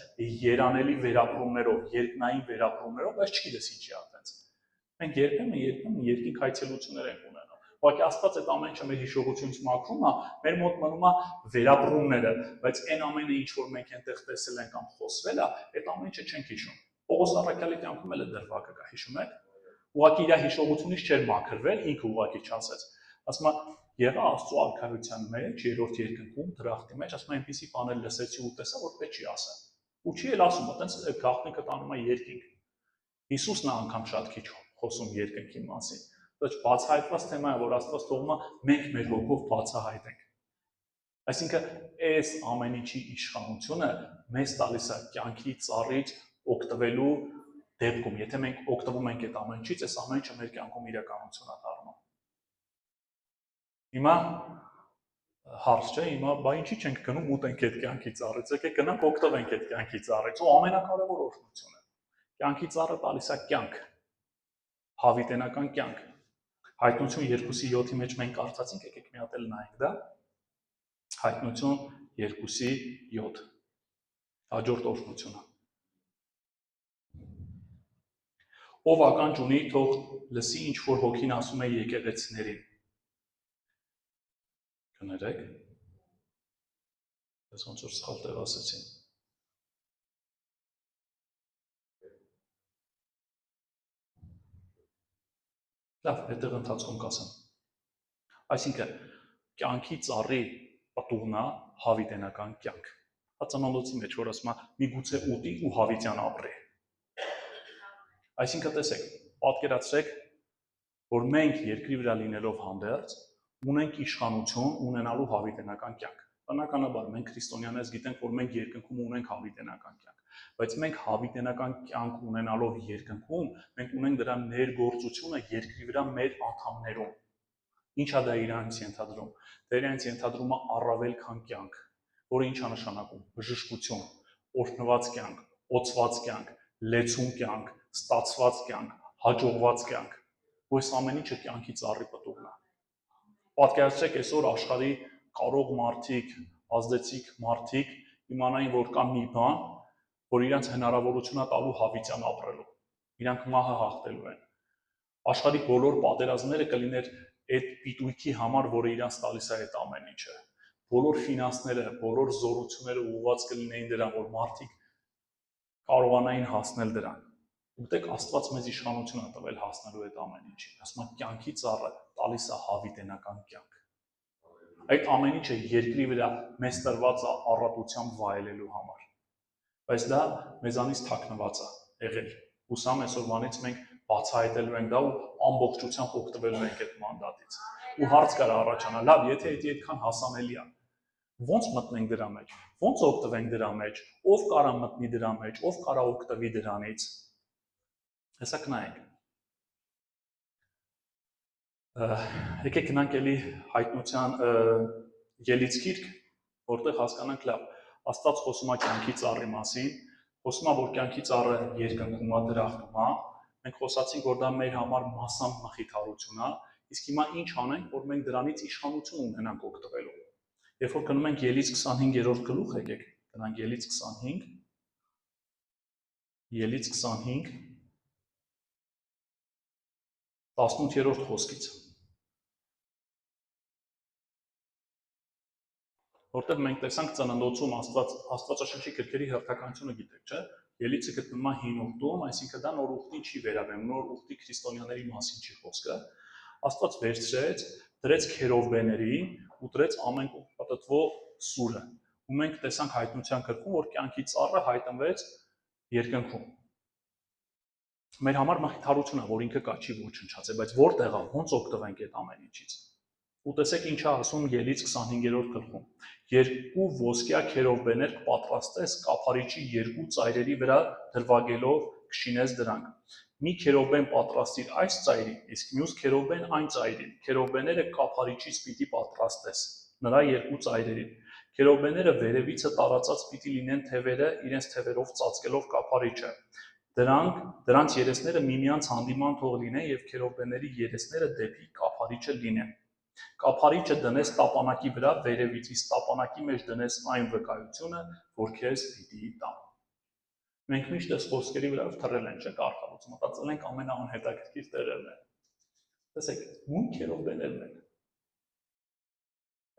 երանելի վերապրումներով, երկնային վերապրումներով, բայց չգիտես ինչի է այդպես։ Մենք երբեմն երկինք այցելություններ ենք ունենում։ Ուղղակի Աստված այդ ամեն ինչը մեր հիշողությունից մաքրում է, մեր մոտ մնում է վերապրումները, բայց այն ամենը ինչ որ մենք այնտեղ տեսել ենք կամ խոսվել է, այդ ամեն ինչը չենք հիշում։ Պողոս առաքյալի կյանքում էլ է դրվագը կա, հիշում եք։ Ուղղակի իր հիշողությունից չէր մաքրվել, ինքը ուղղակի չասեց։ Ասում է, եղա Աստծո արքայության մեջ, երրորդ երկնքում, դրախտի մեջ, ասում է, այնպիսի բաներ լսեցի ու տեսա, որ պետք չի ասեմ։ Ու չի էլ ասում, այտենց գաղտնիքը տանում է երկինք։ Հիսուսն է անգամ շատ քիչ խոսում երկնքի մասին։ Ոչ բացահայտված թեմա է, որ Աստված թողում է մենք մեր հոգով բացահայտենք։ Այսինքն այս ամեն ինչի իշխանությունը մեզ տալիս է կյանքի ծառից օգտվելու դեպքում, եթե մենք օգտվում ենք այդ ամեն ինչից, այս ամեն ինչը մեր կյանքում իրականություն է դառնում։ Հիմա հարց չէ, հիմա բա ինչի չենք գնում ուտենք այդ կյանքի ծառից, եկեք գնանք օգտվենք այդ կյանքի ծառից, ու ամենակարևոր օրհնությունը։ Կյանքի ծառը տալիս է կյանք, հավիտենական կյանք։ Հայտնություն 2:7-ի մեջ մենք կարդացինք, եկեք մի հատ էլ նայենք դա։ Հայտնություն 2:7 հաջորդ օրհնությունը։ Ով ականջ ունի, թող լսի ինչ որ հոգին ասում է եկեղեցիներին։ Կներեք։ Ես ոնց որ սխալ տեղ ասեցին։ Լավ, այդտեղ ընթացքում կասեմ։ Այսինքն կյանքի ծառի պտուղն է հավիտենական կյանք։ Հացանալոցի մեջ որ ասում է միգուցե ուտի ու հավիտյան ապրի։ Այսինքն տեսեք, պատկերացրեք, որ մենք երկրի վրա լինելով հանդերձ ունենք իշխանություն ունենալու հավիտենական կյանք։ Բնականաբար մենք քրիստոնյաներս գիտենք, որ մենք երկնքում ունենք հավիտենական կյանք, բայց մենք հավիտենական կյանք ունենալով երկնքում մենք ունենք դրա ներգործությունը երկրի վրա մեր անդամներում։ Ինչա դա իրանց ենթադրում։ Դա իրանց ենթադրում է առավել քան կյանք, որը ինչա նշանակում՝ բժշկություն, օրհնված կյանք, օծված կյանք, լեցուն կյանք, ստացված կյանք, հաջողված կյանք։ Այս ամեն ինչը կյանքի ծառի պտուղն է։ Պատկերացրեք այսօր աշխարհի կարող մարդիկ, ազդեցիկ մարդիկ իմանային, որ կա մի բան, որ իրանց հնարավորություն է տալու հավիտյան ապրելու։ Իրանք մահը հաղթելու են։ Աշխարհի բոլոր պատերազմները կլիներ այդ պիտույքի համար, որը իրանց տալիս է այդ ամեն ինչը։ Բոլոր ֆինանսները, բոլոր զորությունները ուղղված կլինեին դրան, որ մարդիկ կարողանային հասնել դրան։ Ուտեք Աստված մեզ իշխանություն է տվել հասնելու այդ ամեն ինչին։ Ասում է կյանքի ծառը տալիս է հավիտենական կյանք։ Այդ ամեն ինչը երկրի վրա մեզ տրված է առատությամբ վայելելու համար։ Բայց դա մեզանից թաքնված է եղել։ Հուսամ այսօրվանից մենք բացահայտելու ենք դա ու ամբողջությամբ օգտվելու ենք այդ մանդատից։ Ու հարց կար առաջանալ, լավ, եթե դա այդքան հասանելի է, ո՞նց մտնենք դրա մեջ, ո՞նց օգտվենք դրա մեջ, ով կարա մտնի դրա մեջ, ով կարա օգտվի դրանից։ Հեսա նայենք։ Եկեք գնանք էլի հայտնության ելից գիրք, որտեղ հասկանանք լավ, Աստված խոսում է կյանքի ծառի մասին, խոսում է, որ կյանքի ծառը երկնքում է, դրախտում է, մենք խոսացինք, որ դա մեր համար մասամբ մխիթարություն է, իսկ հիմա ինչ անենք, որ մենք դրանից իշխանություն ունենանք օգտվելու։ Երբ որ գնում ենք Ելից 25-րդ գլուխ, եկեք գնանք Ելից 25, Ելից 25, 18-րդ խոսքից, որտեղ մենք տեսանք ծննդոցում Աստվածաշնչի գրքերի հերթականությունը գիտեք, չէ՞։ Ելիցը գտնվում է հին ուխտում, այսինքն դա նոր ուխտի չի վերաբերում, նոր ուխտի քրիստոնյաների մասին չի խոսքը։ Աստված վերցրեց, դրեց քերովբեներին ու դրեց ամեն կողմ պատտվող սուրը։ Ու մենք տեսանք հայտնության գրքում, որ կյանքի ծառը հայտնվեց երկնքում։ Մեր համար մխիթարություն է, որ ինքը կա չի ոչնչացել, բայց որտեղ է, ոնց օգտվենք այդ ամեն ինչից։ Ու տեսեք ինչա ասում Ելից 25-րդ գլխում։ Երկու ոսկյա քերովբեներ կպատրաստես կափարիչի երկու ծայրերի վրա դրվագելով կշինես դրանք։ Մի քերովբեն պատրաստիր այս ծայրին, իսկ մյուս քերովբեն այն ծայրին։ Քերովբեները կափարիչից պիտի պատրաստես, նրա երկու ծայրերին։ Քերովբեները վերևիցը տարածած պիտի լինեն թևերը, իրենց թևերով ծածկելով կափարիչը։ Դրանց երեսները միմյանց հանդիման թող լինեն եւ քերովբեների երեսները դեպի կափարիչը լինեն։ Կափարիչը դնես տապանակի վրա վերևից, իսկ տապանակի մեջ դնես այն վկայությունը, որ քեզ պիտի տամ։ Մենք միշտ այս խոսքերի վրա թռել են, չէ՞, կարգավորում, մտածել ենք ամենաանհետաքրքիր տեղերն են։ Տեսեք, նույն քերովբեներն են։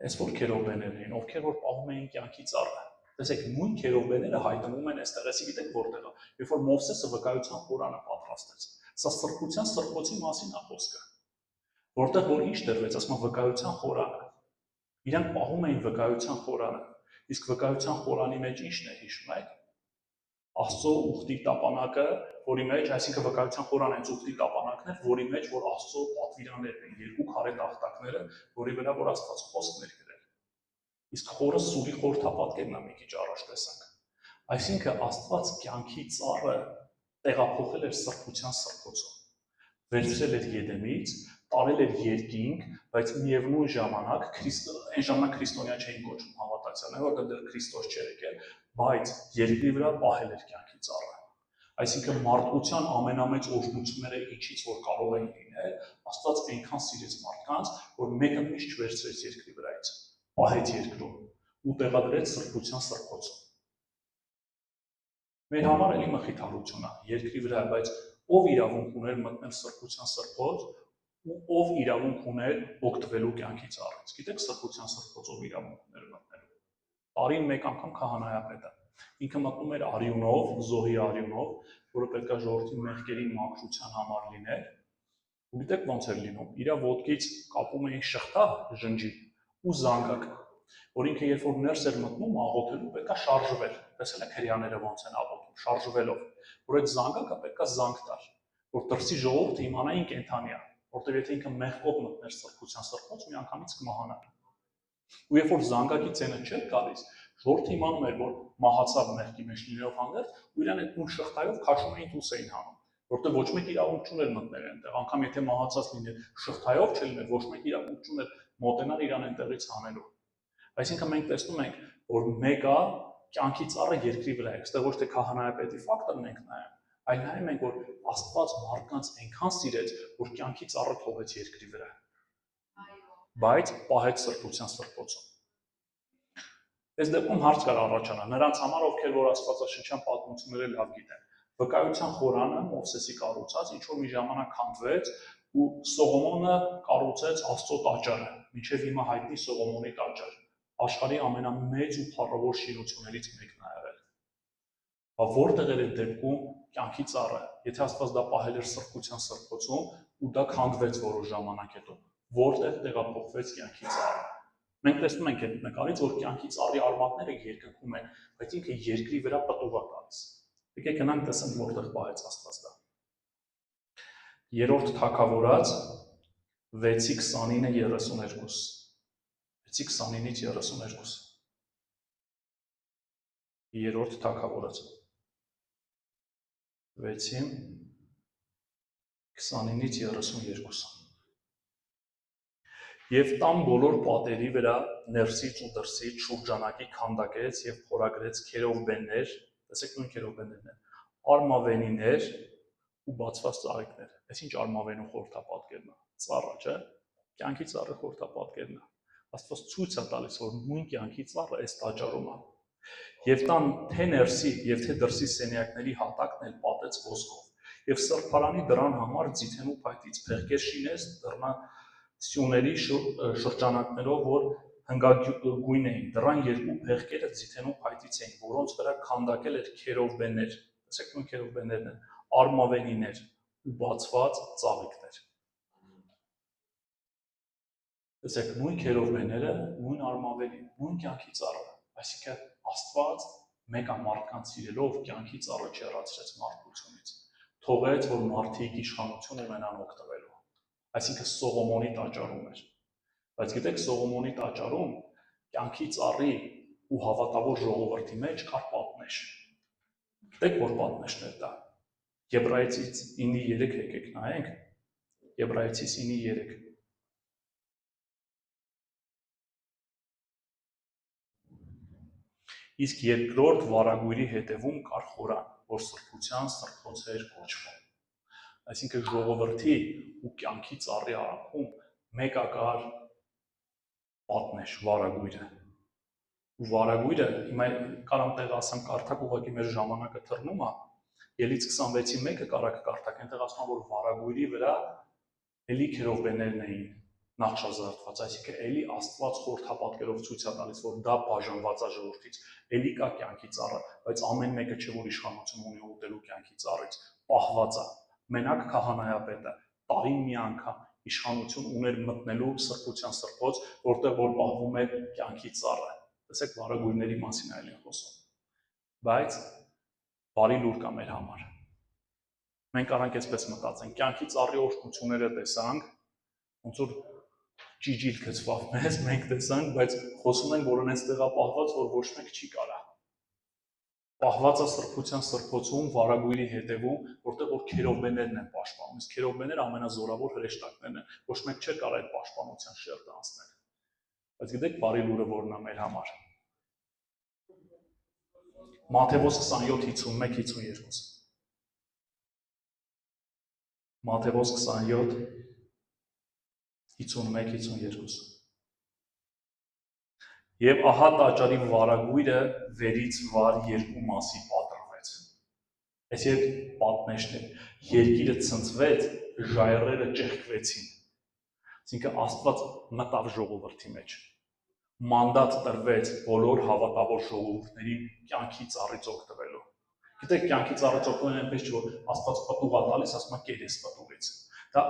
Այս որ քերովբեներն են, ովքեր որ պահում էին կյանքի ծառը։ Տեսեք, նույն քերովբեները հայտնվում են այստեղ, էսի գիտեք որտեղ է։ Երբ որ Մովսեսը վկայության խորանը պատրաստեց։ Սա սրբության սրբոցի մասին է խոսքը։ Որտեղ որ ինչ դրվեց, ասում վկայության խորանը։ Իրանք պահում էին վկայության խորանը, իսկ վկայության խորանի մեջ ի՞նչն է, հիշում եք։ Աստծո ուխտի տապանակը, որի մեջ, այսինքն վկայության խորանը հենց ուխտի տապանակն էր, որի մեջ որ Աստծո պատվիրաններն են, երկու քարե տախտակները, որի վրա որ Աստված խոսքներ գրել։ Իսկ խորը սուրի խորհրդապատկերն է մի քիչ առաջ տեսանք։ Այսինքն Աստված կյանքի ծառը տեղափոխել էր սրբության սրբոցում։ Վերցրել էր Եդեմից, տարել էր երկինք, բայց միևնույն ժամանակ այն ժամանակ քրիստոնյա չէին կոչվում հավատացյալները, որտեղ դեռ Քրիստոս չէր եկել, բայց երկրի վրա պահել էր կյանքի ծառը։ Այսինքն մարդկության ամենամեծ օրհնությունները ինչից որ կարող էին լինել, Աստված այնքան սիրեց մարդկանց, որ մեկը միշտ չվերցրեց երկրի վրայից, պահեց երկրում ու տեղադրեց սրբության սրբոցում։ Մեր համար էլի մխիթարություն է երկրի վրա, բայց ով իրավունք ուներ մտնել սրբության սրբոց ու ով իրավունք ուներ օգտվելու կյանքի ծառից։ Գիտեք սրբության սրբոց ով իրավունք ուներ մտնելու։ Տարին մեկ անգամ քահանայապետը ինքը մտնում էր արյունով, զոհի արյունով, որը պետք է ժողովրդի մեղքերի մաքրության համար լիներ։ Ու գիտեք ոնց էր լինում։ Իր ոտքից կապում էին շղթա ժնջի ու զանգակ, որ ինքը երբ որ ներս էր մտնում աղոթելու պետքա շարժվել։ Տեսել եք հрьяաները ոնց են աղոթում, շարժվելով, որ այդ զանգակը պետքա զանգ տար, որ դրսի ժողովուրդը իմանային կենթանի է, որտեղ եթե ինքը մեղքով մտներ սրբության սրբոց, միանգամից կմահանար։ Ու երբ որ զանգակի ցենը չէր գալիս, ժողովուրդը իմանում էր, որ մահացավ մեղքի մեջ լինելով հանդերձ, ու իրան այդ նույն շղթայով քաշում էին դուրս էին հանում, որտեղ ոչ մեկ իրավունք չուներ մտնել այնտեղ, անգամ եթե մահացած լիներ շղթայով չլիներ, ոչ մեկ իրավունք չուներ մոտենալ իրան այնտեղից հանելու։ Այսինքն մենք տեսնում ենք, որ մեկը կյանքի ծառը երկրի վրա է, այստեղ ոչ թե քահանայապետի ֆակտորն ենք նայում, այլ նայում ենք, որ Աստված մարդկանց այնքան սիրեց, որ կյանքի ծառը թողեց երկրի վրա, բայց պահեց սրբության սրբոցում։ Այս դեպքում հարց կար առաջանալ նրանց համար, ովքեր որ Աստվածաշնչյան պատմությունները լավ գիտեն։ Վկայության խորանը Մովսեսի կառուցած ինչ որ մի ժամանակ քանդվեց ու Սողոմոնը կառուցեց Աստծո տաճարը, մինչև հիմա հայտնի Սողոմոնի տաճար, աշխարհի ամենամեծ ու փառավոր շինություններից մեկն է եղել։ Որտեղ էր այդ դեպքում կյանքի ծառը, եթե Աստված դա պահել էր սրբության սրբոցում ու դա քանդվեց որոշ ժամանակ հետո, որտեղ տեղափոխվեց կյանքի ծառը։ Մենք տեսնում ենք այդ նկարից, որ կյանքի ծառի արմատները երկնքում են, բայց ինքը երկրի վրա պտուղ է տալիս։ Եկեք գնանք տեսնենք որտեղ պահեց Աստված դա։ Երրորդ Թագավորաց 6:29-32։ 6:29-ից 32։ Երրորդ Թագավորաց 6:29-ից 32։ Եվ տան բոլոր պատերի վրա ներսից ու դրսից շուրջանակի քանդակեց եւ փորագրեց քերովբեններ, տեսեք նույն քերովբեններն են, արմավենիներ ու բացված ծաղիկներ։ Այս ինչ արմավենու խորհրդապատկերն է, ծառը, չէ՞։ Կյանքի ծառը խորհրդապատկերն է։ Աստված ցույց է տալիս, որ նույն կյանքի ծառը այս տաճարում է։ Եվ տան թե ներսի եւ թե դրսի սենյակների հատակն էլ պատեց ոսկով, եւ սրբարանի դռան համար ձիթենու փայտից փեղկեր շինեց դռնասյուների շրջանակներով, որ հնգագույն էին։ Դռան երկու փեղկերը ձիթենու փայտից էին, որոնց վրա քանդակել էր քերովբեններ, տեսեք նույն քերովբեններն են, արմավենիներ ու բացված ծաղիկներ։ Տեսեք նույն քերովբենները, նույն արմավենին, նույն կյանքի ծառը, այսինքն Աստված մեկ մարդկանց սիրելով կյանքի ծառը չեռացրեց մարդկությունից, թողեց, որ մարդիկ իշխանություն ունենան օգտվելու, այսինքն Սողոմոնի տաճարում էր, բայց գիտեք Սողոմոնի տաճարում կյանքի ծառի ու հավատավոր ժողովրդի մեջ կար պատնեշ, գիտեք որ պատնեշն է դա, Եբրայեցից 9:3 եկեք նայենք, Եբրայեցից 9:3 Իսկ երկրորդ վարագույրի հետևում կար խորան, որ սրբության սրբոց էր կոչվում։ Այսինքն ժողովրդի ու կյանքի ծառի արանքում մեկ կար պատնեշ, վարագույրը։ Ու վարագույրը, հիմա կարամ տեղ ասեմ կարդակ ուղղակի մեր ժամանակը թռնում է, Ելից 26:1 կարակ կարդակ, այնտեղ ասում որ վարագույրի վրա էլի քերովբեններն էին նախշազարդված, այսինքն էլի Աստված խորհրդապատկերով ցույց է տալիս, որ դա բաժանված է ժողովրդից, էլի կա կյանքի ծառը, բայց ամեն մեկը չէ որ իշխանություն ունի ուտելու կյանքի ծառից, պահված է, մենակ քահանայապետը տարին մի անգամ իշխանություն ուներ մտնելու սրբության սրբոց, որտեղ որ պահվում է կյանքի ծառը։ Տեսեք վարագույրների մասին այլ են խոսում։ Բայց բարի լուր կա մեր համար։ Մենք կարանք այսպես մտածենք, կյանքի ծառի օրհնությունները տեսանք, ոնց որ ճիջիլ գծվավ մեզ, մենք տեսանք, բայց խոսում ենք, որ այնպես տեղապահված, որ ոչ մեկ չի կարա։ Պահված է սրբության սրբոցում, վարագույրի հետևում, որտեղ որ քերովբեններն են պաշտպանում, իսկ քերովբենները ամենազորավոր հրեշտակներն են, ոչ մեկ չէ կարող այդ պաշտպանության շերտը անցնել։ Բայց գիտեք բարի լուրը որն է մեր համար։ Մատթեոս 27:51-52 Մատթեոս 27:51-52 Եվ ահա տաճարի վարագույրը վերից վար երկու մասի պատրվեց։ Այս երբ պատմեջներ, երկիրը ցնցվեց, ժայռերը ճեղքվեցին։ Այսինքն Աստված մտավ ժողովրդի մեջ։ Մանդատ տրվեց բոլոր հավատավոր ժողովուրդներին կյանքի ծառից օգտվելու։ Գիտեք, կյանքի ծառից օգտվելն այնպես չէ, որ Աստված պտուղ է տալիս, ասում է կերես պտուղից։ Դա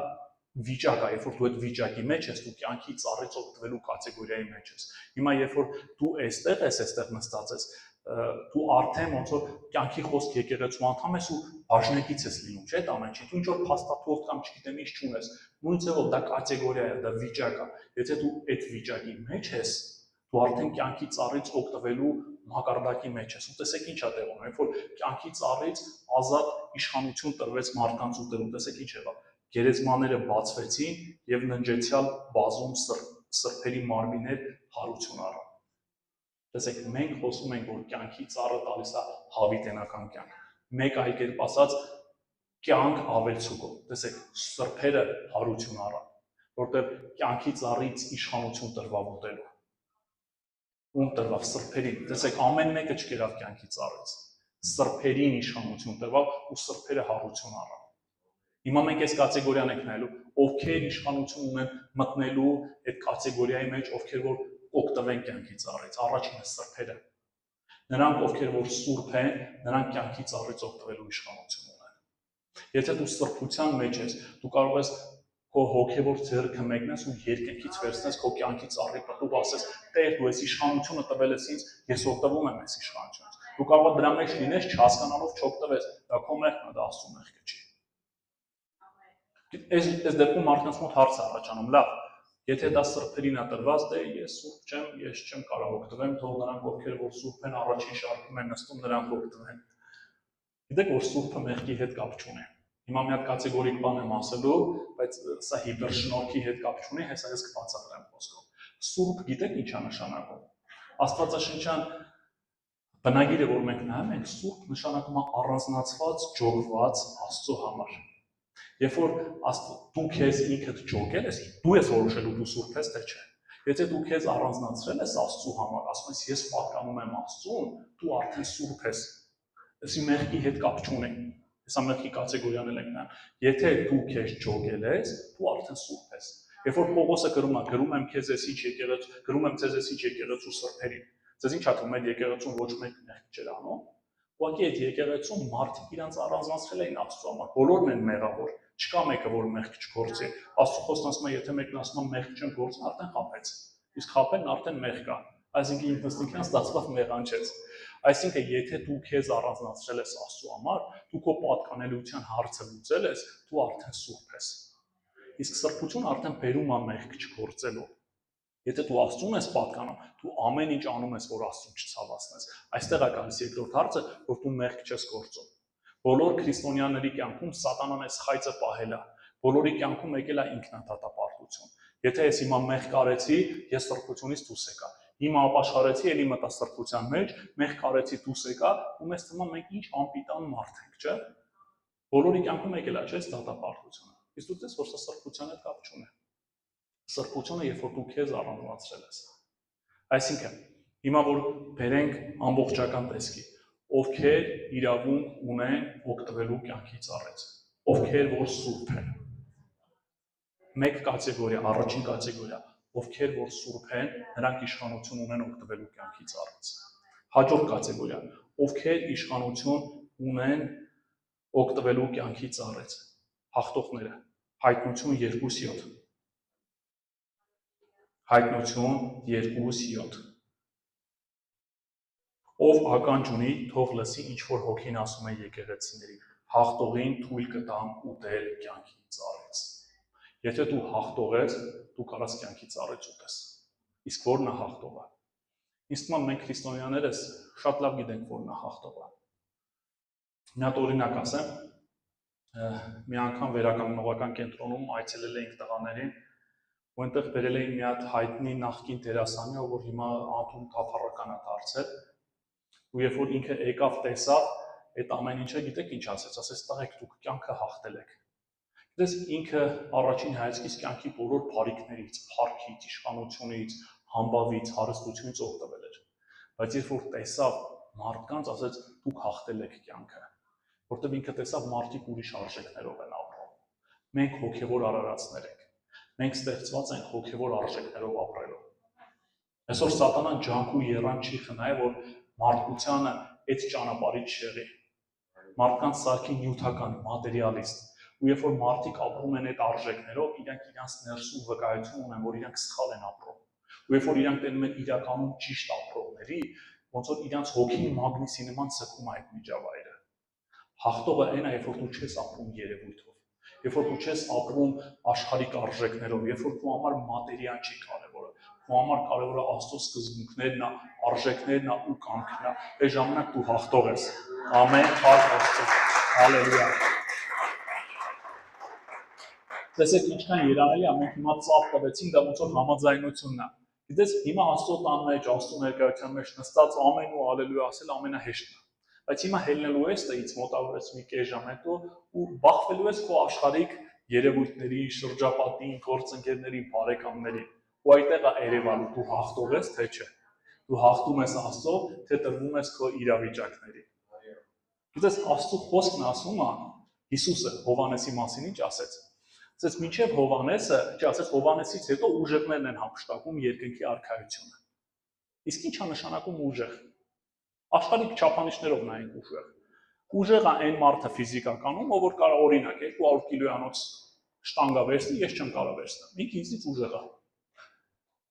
վիճակ է, երբ որ դու այդ վիճակի մեջ ես, դու կյանքի ծառից օգտվելու կատեգորիայի մեջ ես։ Հիմա երբ որ դու այստեղ նստած ես, դու արդեն ոնց որ կյանքի խոսք եկեղեցու անդամ ես ու բաժնեկից ես լինում, չէ՞, այդ ամեն ինչը։ Դու ինչ որ փաստաթուղթ կամ չգիտեմ ինչ չունես։ Նույն ձևով դա կատեգորիա է, դա վիճակ է։ Եթե դու այդ վիճակի մեջ ես, դու արդեն կյանքի ծառից օգտվելու մակարդակի մեջ ես։ Ու տեսեք ինչ է տեղում, երբ որ կյանքի ծառից ազատ իշխանություն տրվեց մարդկանց ուտելու, տեսեք ինչ եղավ։ Գերեզմաները բացվեցին եւ ննջեցյալ բազում սրբերի մարմիններ հարություն առան։ Տեսեք, մենք խոսում ենք, որ կյանքի ծառը տալիս է հավիտենական կյանք։ Մեկ այլ կերպ ասած, կյանք ավելցուկով։ Տեսեք, սրբերը հարություն առան, որտեղ կյանքի ծառից իշխանություն տրվավ ուտելու։ Ում տրվավ սրբերին։ Տեսեք, ամեն մեկը չկերավ կյանքի ծառից։ Սրբերին իշխանություն տրվավ ու սրբերը հարություն առան։ Հիմա մենք այս կատեգորիան ենք նայելու, ովքեր իշխանություն ունեն մտնելու այդ կատեգորիայի մեջ, ովքեր որ օգտվեն կյանքի ծառից, առաջինը սրբերը։ Նրանք, ովքեր որ սուրբ են, նրանք կյանքի ծառից օգտվելու իշխանություն ունեն։ Եթե դու սրբության մեջ ես, դու կարող ես քո հոգևոր ձեռքը մեկնես ու երկնքից վերցնես քո կյանքի ծառի պտուղ, ասես, Տեր, դու այս իշխանությունը տվել ես ինձ, ես օգտվում եմ այս իշխանությունից։ Դու կարող ես դրա մեջ լինես, չհասկանալով չօգտվես, դա քո մեղքն է, դա Աստծո մեղքը չի։ Այս դեպքում մարդկանց մոտ հարց է առաջանում, լավ, եթե դա սրբերին է տրված, դե ես սուրբ չեմ, ես չեմ կարող օգտվեմ, թող նրանք, ովքեր որ սուրբ են, առաջին շարքում են նստում, նրանք օգտվեն։ Գիտեք, որ սուրբը մեղքի հետ կապ չունի։ Հիմա մի հատ կատեգորիկ բան եմ ասելու, բայց սա հիպերշնորհքի հետ կապ չունի, հեսա ես կբացատրեմ խոսքով։ Սուրբ գիտեք ինչ է նշանակում։ Աստվածաշնչյան բնագիրը, որ մենք նայում ենք, սուրբ նշանակում է առանձնացված, ջոկված Աստծո համար։ Երբ որ դու քեզ ինքդ ջոկել ես, դու ես որոշելու դու սուրբ ես, թե չէ։ Եթե դու քեզ առանձնացրել ես Աստծո համար, ասում ես ես պատկանում եմ Աստծուն, դու արդեն սուրբ ես։ Այսի մեղքի հետ կապ չունի։ Հեսա մեղքի կատեգորիան էլ ենք նայում։ Եթե դու քեզ ջոկել ես, դու արդեն սուրբ ես։ Երբ որ Պողոսը գրում եմ քեզ էսիչ եկեղեցու, գրում եմ քեզ էսիչ եկեղեցու սրբերին։ Ձեզ ինչ հատվում այդ եկեղեցուն ոչ մեկ մեղք չէր անում։ Ուղղակի այդ եկեղեցում մարդիկ իրանց առանձնացրել էին Աստծո համար։ Բոլորն են մեղավոր։ Չկա մեկը, որ մեղք չգործի։ Աստծո խոսքն ասում է, եթե մեկն ասում է մեղք չեմ գործել, արդեն խաբեց։ Իսկ խաբելն արդեն մեղք է։ Այսինքն ինքնըստինքյան ստացված մեղանչեց։ Այսինքն, եթե դու քեզ առանձնացրել ես Աստծո համար, դու քո պատկանելիության հարցը լուծել ես, դու արդեն սուրբ ես։ Իսկ սրբությունը արդեն բերում է մեղք չգործելու։ Եթե դու Աստծուն ես պատկանում, դու ամեն ինչ անում ես, որ Աստծուն չցավացնես։ Այստեղ է գալիս երկրորդ հարցը, որ դու մեղք չես գործում։ Բոլոր քրիստոնյաների կյանքում սատանան այս խայծը պահել է։ Բոլորի կյանքում եկել է ինքնադատապարտություն։ Եթե ես հիմա մեղք արեցի, ես սրբությունից դուրս եկա։ Հիմա ապաշխարեցի, ելի մտա սրբության մեջ, մեղք արեցի, դուրս եկա, ու մեզ թվում է մենք ինչ անպիտան մարդ ենք, չէ՞։ Բոլորի կյանքում եկել է, չէ՞, դատապարտությունը։ Իսկ դու դες որ սա սրբության հետ կապ չունի։ Սրբությունը, երբ որ դու քեզ առանձնացրել ես։ Այսինքն, հիմա որ բերենք ամբողջական տեսքի, ովքեր իրավունք ունեն օգտվելու կյանքի ծառից, ովքեր որ սուրբ են։ Մեկ կատեգորիա, առաջին կատեգորիա, ովքեր որ սուրբ են, նրանք իշխանություն ունեն օգտվելու կյանքի ծառից։ Հաջորդ կատեգորիա, ովքեր իշխանություն ունեն օգտվելու կյանքի ծառից։ Հաղթողները, Հայտնություն 2:7։ Հայտնություն 2:7։ Ով ականջ ունի, թող լսի, ինչ որ հոգին ասում է եկեղեցիներին։ Հաղթողին թույլ կտամ ուտել կյանքի ծառից։ Եթե դու հաղթող ես, դու կարաս կյանքի ծառից ուտես։ Իսկ որն է հաղթողը։ Ինձ թվում է մենք քրիստոնյաներս շատ լավ գիտենք որն է հաղթողը։ Մի հատ օրինակ ասեմ, մի անգամ վերականգնողական կենտրոնում այցելել էինք տղաներին, ու այնտեղ բերել էին մի հատ հայտնի նախկին դերասանի, ով որ հիմա անդունդը թափառական է դարձել, ու երբ որ ինքը եկավ տեսավ, այդ ամեն ինչը գիտեք ինչ ասեց, ասեց տղեկ դուք կյանքը հաղթել եք։ Գիտես ինքը առաջին հայացքից կյանքի բոլոր բարիքներից, փառքից, իշխանությունից, համբավից, հարստությունից օգտվել էր։ Բայց երբ որ տեսավ մարդկանց, ասեց դուք հաղթել եք կյանքը։ որտեղ ինքը տեսավ մարդիկ ուրիշ արժեքներով են ապրում։ Մենք հոգևոր արարածներ ենք։ Մենք ստեղծված ենք հոգևոր արժեքներով ապրելու։ Այսօր սատանան ջանք ու եռան չի խնայ, որ մարդկությանը այդ ճանապարհից չեղի։ Մարդկանց սարքի նյութական, մատերիալիստ։ Ու երբ որ մարդիկ ապրում են այդ արժեքներով, իրենք իրենց ներսում վկայություն ունեն, որ իրենք սխալ են ապրում։ Ու երբ որ իրենք տենում են իրականում ճիշտ ապրողների, ոնց որ իրենց հոգին մագնիսի նման ցկում այդ միջավայրը։ Հաղթողը այն է, երբ որ դու չես ապրում երևույթով, երբ որ դու չես ապրում աշխարհիկ արժեքներով, երբ որ քո համար մատերիան չի կարևորը, քո համար կարևորը Աստծո սկզբունքներն է, արժեքներն է ու կամքն է, այս ժամանակ դու հաղթող ես։ Ամեն, փառք Աստծո։ Հալելույա։ Տեսեք ինչքան երանելի է, մենք հիմա ծափ տվեցինք, դա ոնց որ համաձայնությունն է։ Գիտես, հիմա Աստծո տան մեջ, Աստծո ներկայության մեջ նստած ամեն ու հալելույա ասել ամենահեշտն է։ Բայց հիմա հելնելու ես տից մոտավորես մի կես ժամ հետո ու բախվելու ես քո աշխարհիկ երևույթների, շրջապատին, գործընկերների, բարեկամների։ Ու այդտեղ է երևալու դու հաղթող ես, թե չէ։ Դու հաղթում ես Աստծո, թե տրվում ես քո իրավիճակների։ Գիտես, Աստծո խոսքն ասում է, Հիսուսը Հովհաննեսի մասին ինչ ասեց։ Ասեց մինչև Հովհաննեսը, ասեց Հովհաննեսից հետո ուժեղներն են հափշտակում երկնքի արքայությունը։ Իսկ ի՞նչ է նշանակում ուժեղ։ Աշխարհիկ չափանիշներով նայենք ուժեղ։ Ուժեղ է այն մարդը ֆիզիկականում, ով որ կարող օրինակ 200 կիլոյանոց շտանգա վերցնի, ես չեմ կարող վերցնել։ Ինքը ինձից ուժեղ է։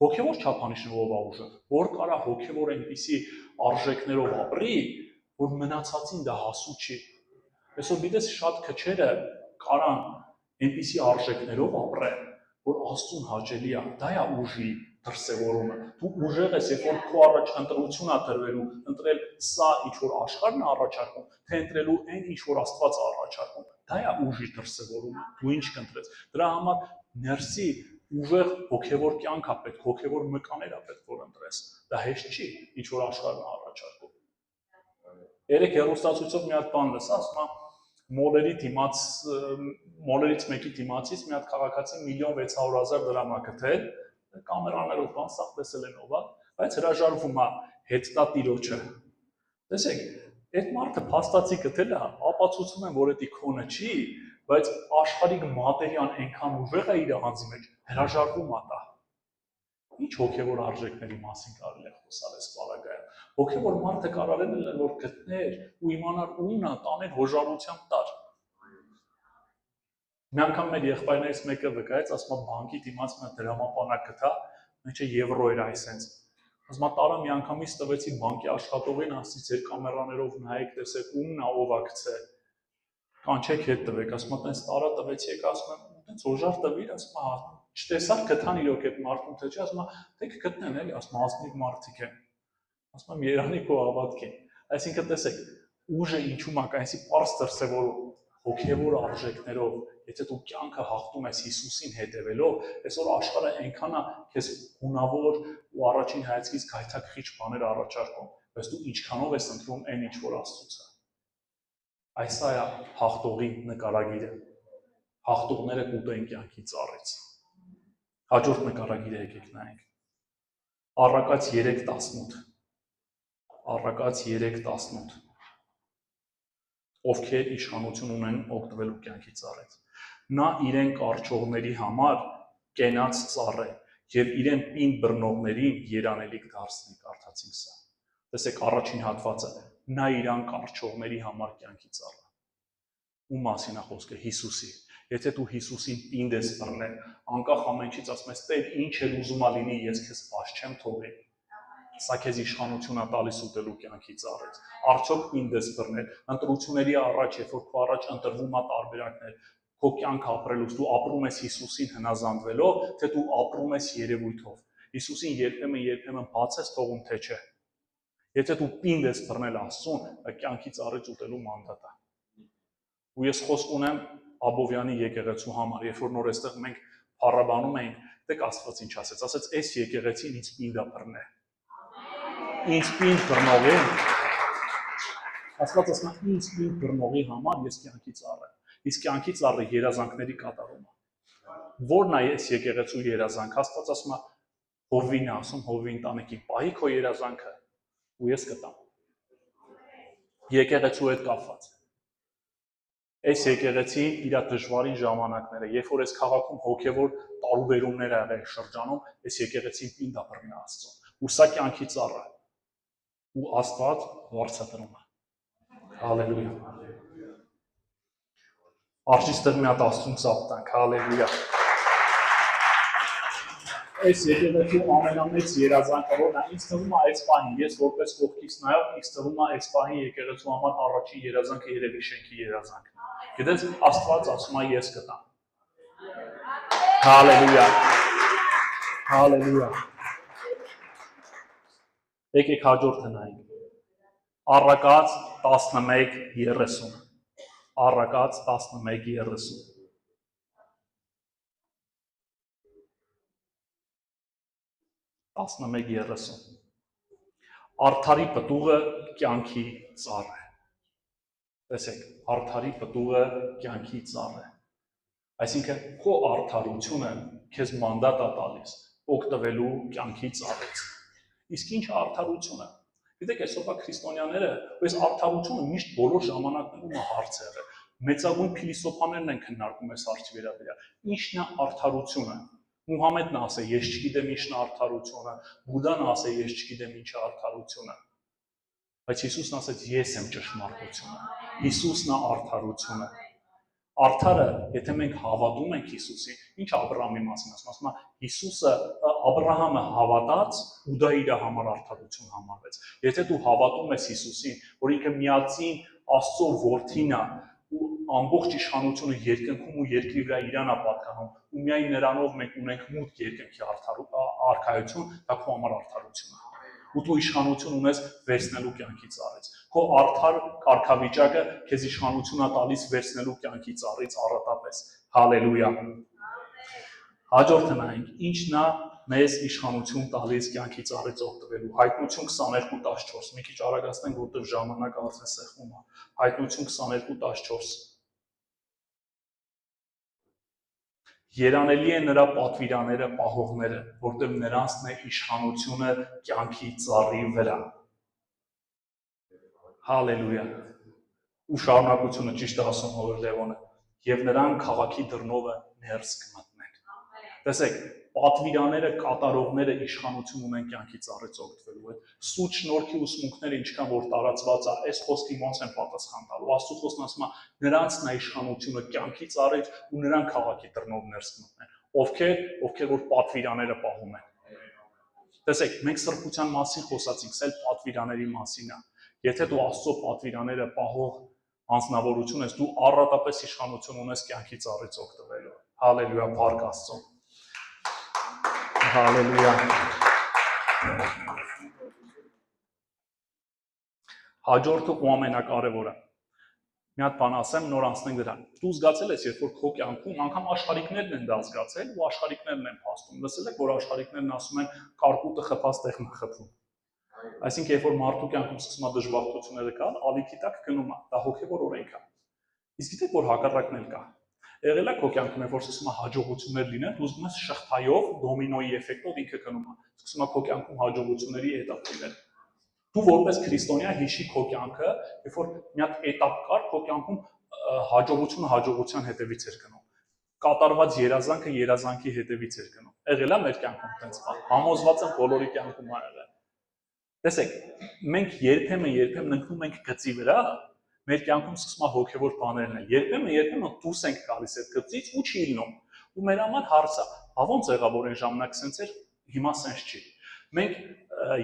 Հոգևոր չափանիշներով ով է ուժեղ, որ կարա հոգևոր այնպիսի արժեքներով ապրի, որ մնացածին դա հասու չի։ Այսօր գիտես շատ քչերը կարան այնպիսի արժեքներով ապրեն, որ Աստծուն հաճելի է, դա է ուժի դրսևորումը։ Դու ուժեղ ես, երբ որ քո առաջ ընտրություն է տրվելու, ընտրել սա ինչ որ աշխարհն է առաջարկում, թե ընտրելու այն ինչ որ Աստված է առաջարկում։ Դա է ուժի դրսևորումը։ Դու ինչ կընտրես։ Դրա համար ներսի ուժեղ հոգևոր կյանք է պետք, հոգևոր մկաներ է պետք որ ընտրես։ Դա հեշտ չի, ինչ որ աշխարհն է առաջարկում։ Երեք հեռուստացույցով մի հատ բան լսա, ասում է մոլերից մեկի դիմացից մի հատ քաղաքացի 1.600.000 դրամ է գտել, կամերաներով բան սաղ տեսել են ով է, բայց հրաժարվում է հետտա տիրոջը։ Տեսեք, այդ մարդը փաստացի գտել է, ապացուցում են, որ դա քոնը չի, բայց աշխարհիկ մատերիան այնքան ուժեղ է իր անձի մեջ, հրաժարվում է դա։ Ինչ հոգևոր արժեքների մասին կարելի է խոսալ այս բaragայում։ Հոգևոր մարդը կարող է որ գտներ ու իմանար ումն է տաներ հոժարությամբ տար։ Մի անգամ մեր եղբայրներից մեկը վկայեց, ասում է բանկի դիմաց մի դրամապանակ գտա, մեջը եվրո էր այսենց։ Ասում է տարա մի անգամից տվեցի բանկի աշխատողին, ասի ձեր կամերաներով նայեք, տեսեք ումն է ով է գցել։ Կանչեք հետ տվեք, ասում է տենց տարա տվեցի, եք ասում եմ, տենց հոժար տվիր, ասում է չտեսար գտան իրոք այդ մարդուն թե չէ, ասում է դեք գտնեն էլի, ասում է ազնիվ մարդիկ են։ Ասում եմ Երանի քո հավատքին։ Այսինքն տեսեք, ուժը ինչու՞մ է, այնսի պարզ դրսևորում հոգևոր արժեքներով, եթե դու կյանքը հաղթում ես Հիսուսին հետևելով, այսօր աշխարհը այնքան է քեզ հունավոր ու առաջին հայացքից գայթակղիչ բաներ առաջարկում, բայց դու ինչքանով ես ընտրում այն ինչ որ Աստծոց է։ Այս է հաղթողի նկարագիրը։ Հաղթողները կուտեն կյանքի ծառից։ Հաջորդ նկարագիրը եկեք նայենք։ Առակաց 3:18։ Առակաց 3:18։ Ովքեր իշխանություն ունեն օգտվելու կյանքի ծառից։ Նա իրեն կարճողների համար կենաց ծառ է եւ իրեն պին բռնողներին երանելիք դարձնի, կարդացինք սա։ Տեսեք առաջին հատվածը, նա իրան կարճողների համար կյանքի ծառ է։ Ու մասին է խոսքը Հիսուսի։ Եթե դու Հիսուսին պինդ ես բռնել, անկախ ամեն ինչից ասում ես, Տեր, ինչ էլ ուզում ա լինի, ես քեզ բաց չեմ թողի։ Սա քեզ իշխանություն է տալիս ուտելու կյանքի ծառից։ Արդյոք պինդ ես բռնել, ընտրությունների առաջ, երբ որ քո առաջ ընտրվում է տարբերակներ, քո կյանքը ապրելուց դու ապրում ես Հիսուսին հնազանդվելով, թե դու ապրում ես երևույթով։ Հիսուսին երբեմն բաց ես թողում, թե չէ։ Եթե դու պինդ ես բռնել Աստծուն, կյանքի ծառից ուտելու մանդատ է։ Ու ես խոսք ունեմ Աբովյանի եկեղեցու համար, երբ որ նոր այստեղ մենք փառաբանում էինք, դեք Աստված ինչ ասեց, ասեց, այս եկեղեցին ինձ պինդ է բռնել։ Ինձ պինդ բռնողի, Աստված ասում է, ինձ պինդ բռնողի համար ես կյանքի ծառ եմ։ Իսկ կյանքի ծառը երազանքների կատարում է։ Որն է այս եկեղեցու երազանք, Աստված ասում է, Հովվին է ասում, Հովվի ընտանիքին, պահի քո երազանքը, ու ես կտամ։ Եկեղեցու հետ կապված։ Այս եկեղեցին իր դժվարին ժամանակները, երբ որ այս քաղաքում հոգևոր տարուբերումներ ա եղել շրջանում, այս եկեղեցին պինդ ա բռնի Աստծուն։ Ու սա կյանքի ծառ է։ Ու Աստված վարձատրում է։ Հալելույա։ Արժի ստեղ մի հատ Աստծուն ծաղրենք, հալելույա։ Այս եկեղեցու ամենամեծ երազանքը որն է, ինձ թվում է այս պահին, ես որպես կողքից նայող, ինձ թվում է այս պահին եկեղեցու համար առաջին երազանքը երևի շենքի երազանքն է։ Գիտես, Աստված ասում է ես կտամ։ Հալելույա։ Հալելույա։ Եկեք հաջորդը նայենք։ Առակաց 11:30։ Առակաց 11:30։ Արդարի պտուղը կյանքի ծառ է։ Տեսեք, արդարի պտուղը կյանքի ծառ է։ Այսինքն, քո արդարությունը քեզ մանդատ է տալիս օգտվելու կյանքի ծառից։ Իսկ ինչ է արդարությունը։ Գիտեք, այսօրվա քրիստոնյաները այս արդարությունը միշտ բոլոր ժամանակներում հարց է եղել։ Մեծագույն փիլիսոփաներն են քննարկում այս հարցի վերաբերյալ։ Ինչն է արդարությունը։ Մուհամեդն ասել, ես չգիտեմ ինչն է արդարությունը, Բուդան ասել, ես չգիտեմ ինչ է արդարությունը։ Բայց Հիսուսն ասեց, ես եմ ճշմարտությունը։ Հիսուսն է արդարությունը։ Արդարը, եթե մենք հավատում ենք Հիսուսին, ինչ Աբրահամի մասին ասում է, Հիսուսը Աբրահամը հավատաց ու դա իր համար արդարություն համարվեց։ Եթե դու հավատում ես Հիսուսին, որ ինքը միածին Աստծո որդին է ու ամբողջ իշխանությունը երկնքում ու երկրի վրա իրան է պատկանում, ու միայն նրանով մենք ունենք մուտք երկնքի արքայություն, դա քո համար արդարություն է։ Ու դու իշխանություն ունես վերցնելու կյանքի ծառից։ Քո արդար կարգավիճակը քեզ իշխանություն է տալիս վերցնելու կյանքի ծառից առատապես։ Հալելույա։ Հաջորդը նայենք, ինչն է մեզ իշխանություն տալիս կյանքի ծառից օգտվելու։ Հայտնություն 22:14։ Մի քիչ արագացնենք, որտեղ ժամանակը արդեն սեղմում է։ Հայտնություն 22:14։ Երանելի է նրա պատվիրանները պահողները, որտեղ նրանցն է իշխանությունը կյանքի ծառի վրա։ Հալելույա։ Ու շարունակությունը ճիշտ ասում Հովեր Լևոնը, եւ նրան քաղաքի դռնովը ներս կմտնեն։ Տեսեք, պատվիրանները, կատարողները իշխանություն ունեն կյանքի ծառից օգտվելու հետ։ Սուտ շնորհքի ուսմունքները ինչքան որ տարածված է, այս խոսքին ոնց են պատասխան տալու։ Աստծո խոսքն ասում է, նրանցն է իշխանությունը կյանքի ծառից ու նրան քաղաքի դռնով ներս կմտնեն։ Ովքեր որ պատվիրանները պահում են։ Տեսեք, մենք սրբության մասին խոսացինք, սա պատվիրաների մասին է։ Եթե դու Աստծո պատվիրանները պահող անձնավորություն ես, դու առատապես իշխանություն ունես կյանքի ծառից օգտվելու։ Հալելույա, փառք Աստծո։ Հալելույա։ Հաջորդը ու ամենակարևորը։ Մի հատ բան ասեմ, նոր անցնենք դրան։ Դու զգացել ես, երբ որ քո կյանքում անգամ աշխարհիկներն են դա զգացել ու աշխարհիկներն են փաստում։ Լսել եք, որ աշխարհիկներն ասում են կարկուտը խփած տեղն է խփում։ Այսինքն, երբ որ մարդու կյանքում սկսում է դժբախտությունները կան, ալիքի տակ գնում է, դա հոգևոր օրենք է։ Իսկ գիտեք, որ հակառակն էլ կա։ Եղել է քո կյանքում, երբ որ սկսում է հաջողություններ լինել, դու զգում ես շղթայով, դոմինոյի էֆեկտով ինքը գնում է։ Սկսում է քո կյանքում հաջողությունների էտապ լինել։ Դու որպես քրիստոնյա հիշի քո կյանքը, երբ որ մի հատ էտապ կար, քո կյանքում հաջողությունը հաջողության հետևից էր գնում։ Կատարված երազանքը երազանքի հետևից էր գնում։ Եղել է մեր կյանքում տենց բան։ Համոզված եմ բոլորի կյանքում ա եղել։ Տեսեք, մենք երբեմն ընկնում ենք գծի վրա, մեր կյանքում սկսում է հոգևոր բաներն են։ Երբեմն դուրս ենք գալիս այդ գծից ու չի լինում։ Ու մեր համար հարց է, ոնց եղավ որ այն ժամանակ սենց էր, հիմա սենց չի։ Մենք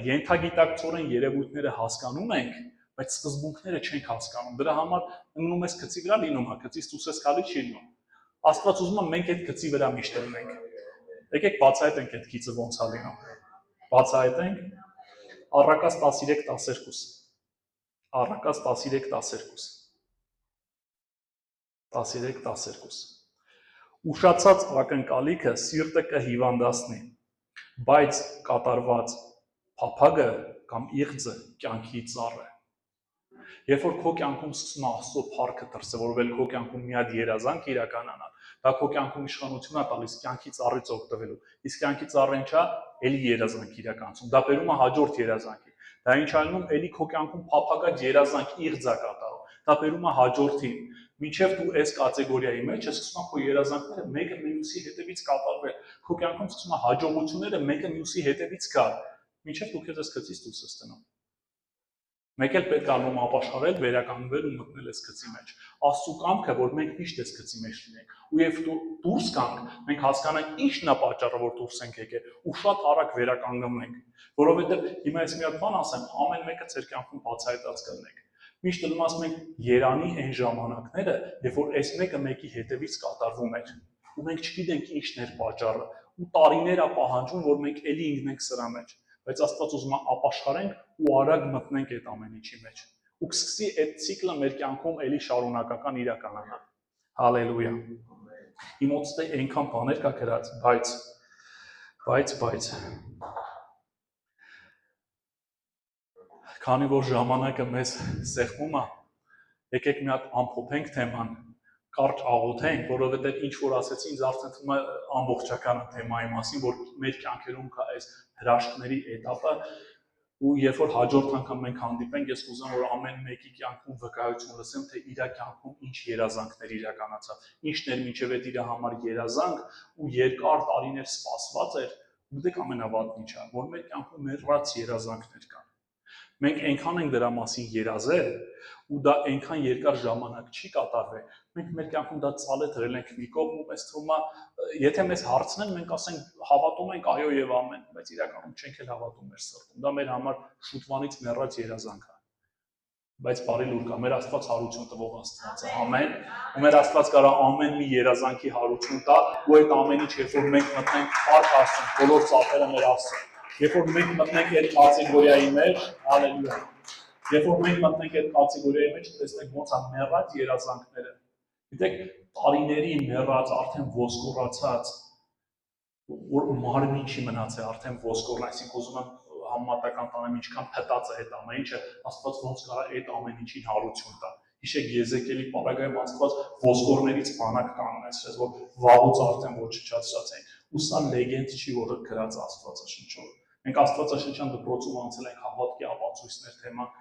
ենթագիտակցորեն երևույթները հասկանում ենք, բայց սկզբունքները չենք հասկանում։ Դրա համար ընկնում ես գծի վրա, լինում է, գծից դուրս ես գալիս չի լինում։ Աստված ուզում է մենք այդ գծի վրա միշտ լինենք։ Եկեք բացահայտենք այդ գիծը ոնց է լինում։ Բացահայտենք Առակաց 13:12։ Առակաց 13:12։ 13:12։ Ուշացած ակնկալիքը սիրտը կհիվանդացնի, բայց կատարված փափագը կամ իղձը կյանքի ծառ է։ Երբ որ քո կյանքում սկսում է Աստծո փառքը դրսևորվել քո կյանքում մի հատ երազանք իրականանալ, դա քո կյանքում իշխանություն է տալիս կյանքի ծառից օգտվելու։ Իսկ կյանքի ծառը ինչա, էլի երազանք իրականացում։ Դա բերում է հաջորդ երազանքի։ Դա ինչ անում, էլի քո կյանքում փափագած երազանք իղձ է կատարում։ Դա բերում է հաջորդին։ Մինչև դու այս կատեգորիայի մեջ ես սկսում քո երազանքները մեկը մյուսի հետևից կատարվել, քո կյանքում սկսում է հաջողությունները մեկը մյուսի հետևից գալ, մինչև դու քեզ այս գծից դուրս ես տնում։ Մեկ էլ պետք է անում ապաշխարել, վերականգնվել ու մտնել այս գծի մեջ։ Աստծո կամքը, որ մենք միշտ այս գծի մեջ լինենք, ու երբ դուրս գանք, մենք հասկանանք ինչն է պատճառը, որ դուրս ենք եկել, ու շատ արագ վերականգնում ենք, որովհետև հիմա ես մի հատ բան ասեմ, ամեն մեկը ձեր կյանքում բացահայտած կլինեք։ Միշտ դնում ասում ենք Երանի այն ժամանակները, երբ որ այս մեկը մեկի հետևից կատարվում էր, ու մենք չգիտենք ինչն էր պատճառը, ու տարիներ է պահանջում, որ մենք էլի ինգնենք սրա մեջ, բայց Աստված ուզում է ապաշխարենք ու արագ մտնենք այդ ամեն ինչի մեջ, ու կսկսի այդ ցիկլը մեր կյանքում էլի շարունակական իրականանալ։ Հալելույա։ Իմ մոտ այնքան բաներ կա գրած, բայց քանի որ ժամանակը մեզ սեղմում է, եկեք մի հատ ամփոփենք թեման, կարճ աղոթենք, որովհետև ինչ որ ասեցի, ինձ արդեն թվում է ամբողջական թեմայի մասին, որ մեր կյանքերում կա այս հրաշքների էտապը, ու երբ որ հաջորդ անգամ մենք հանդիպենք, ես կուզեմ, որ ամեն մեկի կյանքում վկայություն լսեմ, թե իր կյանքում ինչ երազանքներ իրականացավ, ինչն էր մինչև այդ իր համար երազանք ու երկար տարիներ սպասված էր, ու դեք ամենավատն ինչա, որ մեր կյանքում մեռած երազանքներ կան։ Մենք այնքան ենք դրա մասին երազել, ու դա այնքան երկար ժամանակ չի կատարվել, մենք մեր կյանքում դա ծալե դրել ենք մի կողմ, ու մեզ թվում է, եթե մեզ հարցնեն, մենք ասենք հավատում ենք այո եւ ամեն, բայց իրականում չենք էլ հավատում մեր սրտում, դա մեր համար շուտվանից մեռած երազանք է։ Բայց բարի լուր կա, մեր Աստված հարություն տվող Աստված է, ամեն, ու մեր Աստված կարա ամեն մի երազանքի հարություն տա, ու այդ ամեն ինչ, երբ որ մենք մտնենք Փառք Աստծուն, բոլոր ծափերը մեր Աստծուն, երբ որ մենք մտնենք այդ կատեգորիայի մեջ, հալելույա, երբ որ մենք մտնենք այդ կատեգորիայի մեջ, տեսնենք ոնց է մեռած երազանքները, գիտեք, տարիների մեռած, արդեն ոսկորացած, որ մարմին չի մնացել, արդեն ոսկորն, այսինքն ուզում եմ համեմատական տանեմ ինչքան փտած է այդ ամեն ինչը, Աստված ոնց կարա այդ ամեն ինչին հարություն տա։ Հիշեք Եզեկիելի պարագայում Աստված ոսկորներից բանակ կանոնացրեց, որ վաղուց արդեն ոչնչացած էին։ Ու սա լեգենդ չի, որ գրած Աստվածաշնչում։ Մենք Աստվածաշնչյան դպրոցում անցել ենք հավատքի ապացույցներ թեման,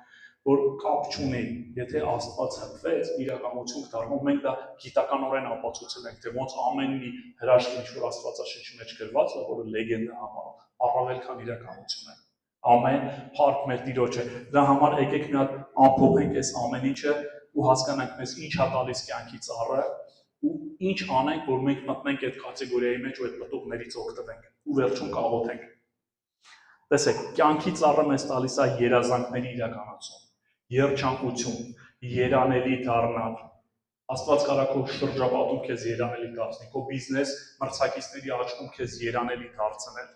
որ կապ չունի, եթե Աստված հպվեց, իրականություն կդառնում, մենք դա գիտականորեն ապացուցել ենք, թե ոնց ամեն մի հրաշք, ինչ որ Աստվածաշնչի մեջ գրված է, որը լեգենդ է համարում, առավել քան իրականություն է։ Ամեն, փառք մեր Տիրոջը։ Դրա համար եկեք մի հատ ամփոփենք այս ամեն ինչը ու հասկանանք մեզ ինչ է տալիս կյանքի ծառը ու ինչ անենք, որ մենք մտնենք այդ կատեգորիայի մեջ ու այդ պտուղներից օգտվենք ու վերջում կաղոթենք։ Տեսեք, կյանքի ծառը մեզ տալիս է երազանքների իրականացում, երջանկություն, երանելի դառնալ։ Աստված կարա քո շրջապատում քեզ երանելի դարձնի, քո բիզնես մրցակիցների աչքում քեզ երանելի դարձնել։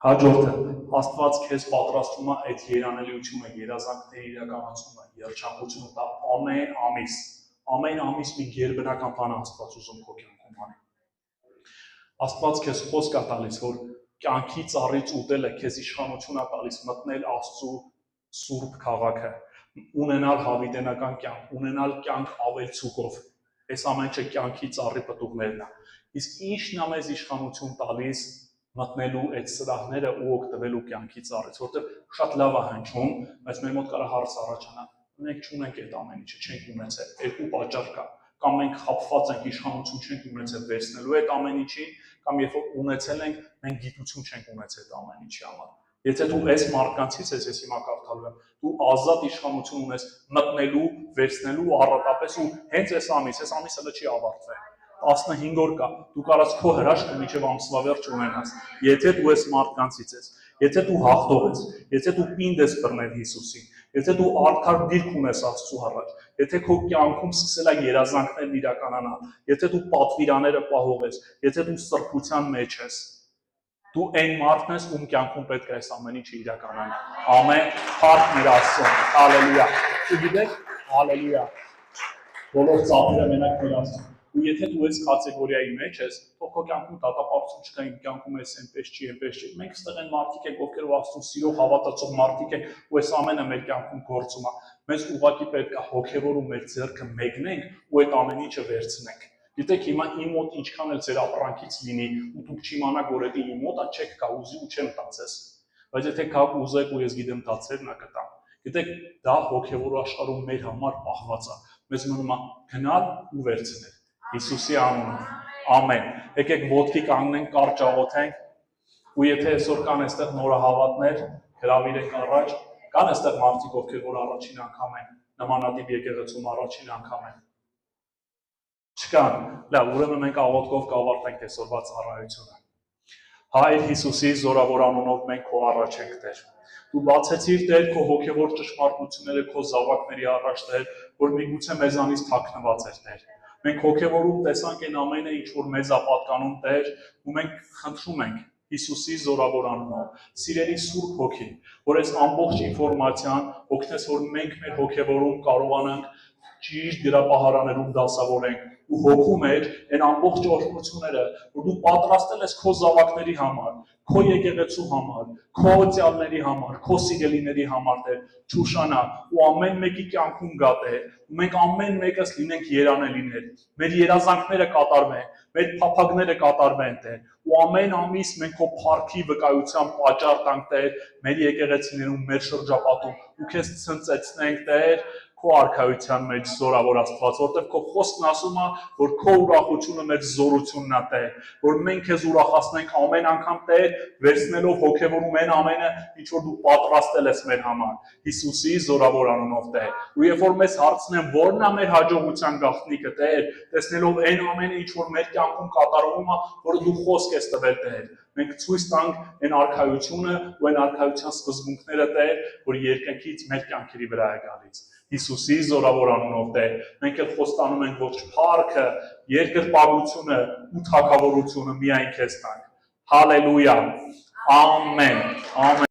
Հաջորդը, Աստված քեզ պատրաստում է այդ երանելիությունը, երազանքների իրականացումը, երջանկությունը տա ամեն ամիս մի գերբնական բան Աստված ուզում քո կյանքում անի։ Աստված քեզ խոսք է տալիս, որ կյանքի ծառից ուտելը քեզ իշխանություն է տալիս մտնել Աստծու սուրբ քաղաքը, ունենալ հավիտենական կյանք, ունենալ կյանք ավելցուկով։ Այս ամենը կյանքի ծառի պտուղներն է։ Իսկ ինչն է մեզ իշխանություն տալիս մտնելու այդ սրահները ու օգտվելու կյանքի ծառից, որտեղ շատ լավ է հնչում, բայց մեր մոտ կարող հարց առաջանա։ Մենք չունենք այդ ամեն ինչը, չենք ունեցել, երկու պատճառ կա, կամ մենք խաբված ենք, իշխանություն չենք ունեցել վերցնելու այդ ամեն ինչին, կամ երբ որ ունեցել ենք, մենք գիտություն չենք ունեցել այդ ամեն ինչի համար։ Եթե դու այս մարդկանցից ես հիմա կարդալու եմ, դու ազատ իշխանություն ունես մտնելու, վերցնելու ու առատապես ու հենց այս ամիսը դա չի ավարտվել։ 15 օր կա, դու կարաս քո հրաշքը մինչև ամսվա վերջ ունենաս, եթե դու այս մարդկանցից ես, եթե դու հաղթող ես, եթե դու պինդ ես բռնել Հիսուսին, եթե դու արդար դիրք ունես Աստծու առաջ, եթե քո կյանքում սկսել է երազանքներն իրականանալ, եթե դու պատվիրանները պահող ես, եթե դու սրբության մեջ ես, դու այն մարդն ես, ում կյանքում պետք է այս ամեն ինչը իրականանա։ Ամեն, փառք մեր Աստծուն, հալելույա։ Ու գիտեք, հալելույա։ Բոլոր ծափերը մենակ մեր Աստծուն։ Ու եթե դու այս կատեգորիայի մեջ ես, թող քո կյանքում դատապարտություն չկա, իմ կյանքում էս այնպես չի, այնպես չի։ Մենք ստեղ են մարդիկ ենք, ովքեր ու Աստծուն սիրող հավատացող մարդիկ են, ու այս ամենը մեր կյանքում գործում է։ Մեզ ուղղակի պետք է հոգևոր ու մեր ձեռքը մեկնենք ու այդ ամեն ինչը վերցնենք։ Գիտեք, հիմա իմ մոտ ինչքան էլ ձեր ապրանքից լինի, ու դուք չիմանաք, որ դա իմ մոտ է, չեք գա ուզի ու չեմ տածես։ Բայց եթե գաք ուզեք ու ես գիտեմ տածերն ա կտամ։ Գիտեք, դա հոգևոր աշխարհում մեր համար պահված է։ մեզ մնում է գնալ ու վերցնել։ Հիսուսի անունով։ Ամեն։ Եկեք ոտքի կանգնենք, կարճ աղոթենք, ու եթե այսօր կան այստեղ նորահավատներ, հրավիրեք առաջ, կան այստեղ մարդիկ, ովքեր որ առաջին անգամ են, նմանատիպ եկեղեցում առաջին անգամ են։ Չկան, լավ, ուրեմն մենք աղոթքով կավարտենք այսօրվա ծառայությունը։ Հայր Հիսուսի զորավոր անունով մենք քո առաջ ենք, Տեր։ Դու բացեցիր, Տեր, քո հոգևոր ճշմարտությունները քո զավակների առաջ, Տեր, որ միգուցե մեզանից թաքնված էր, Տեր։ Մենք հոգևորում տեսանք այն ամենը, ինչ որ մեզ է պատկանում, Տեր, ու մենք խնդրում ենք Հիսուսի զորավոր անունով, սիրելի Սուրբ Հոգի, որ այս ամբողջ ինֆորմացիան օգնես, որ մենք մեր հոգևորում կարողանանք ճիշտ գրապահարաներում դասավորենք ու հոգում էր այն ամբողջ օրհնությունները, որ դու պատրաստել ես քո զավակների համար, քո եկեղեցու համար, քո օծյալների համար, քո սիրելիների համար, Տեր, չուշանա ու ամեն մեկի կյանքում գա, Տեր, ու մենք ամեն մեկս լինենք երանելիներ, մեր երազանքները կատարվեն, մեր փափագները կատարվեն, Տեր, ու ամեն ամիս մենք քո փառքի վկայության պատճառ տանք, Տեր, մեր եկեղեցիներում, մեր շրջապատում, ու քեզ ցնծեցնենք, Տեր, քո արքայության մեջ զորավոր Աստված, որտեղ քո խոսքն ասում է, որ քո ուրախությունը մեր զորությունն է, Տեր, որ մենք քեզ ուրախացնենք ամեն անգամ, Տեր, վերցնելով հոգևորում այն ամենը, ինչ որ դու պատրաստել ես մեր համար, Հիսուսի զորավոր անունով, Տեր։ Ու երբ որ մեզ հարցնեն, ո՞րն է մեր հաջողության գաղտնիքը, Տեր, տեսնելով այն ամենը, ինչ որ մեր կյանքում կատարվում է, որը դու խոսք ես տվել, Տեր, մենք ցույց տանք այն արքայությունը ու այն արքայության սկզբունքները, Տեր, որ երկնքից մեր կյանքերի վրա է գալիս։ Հիսուսի զորավոր անունով, Տեր, մենք էլ խոստանում ենք, որ փառքը, երկրպագությունը ու թագավորությունը միայն քեզ տանք։ Հալելույա։ Ամեն։ Ամեն։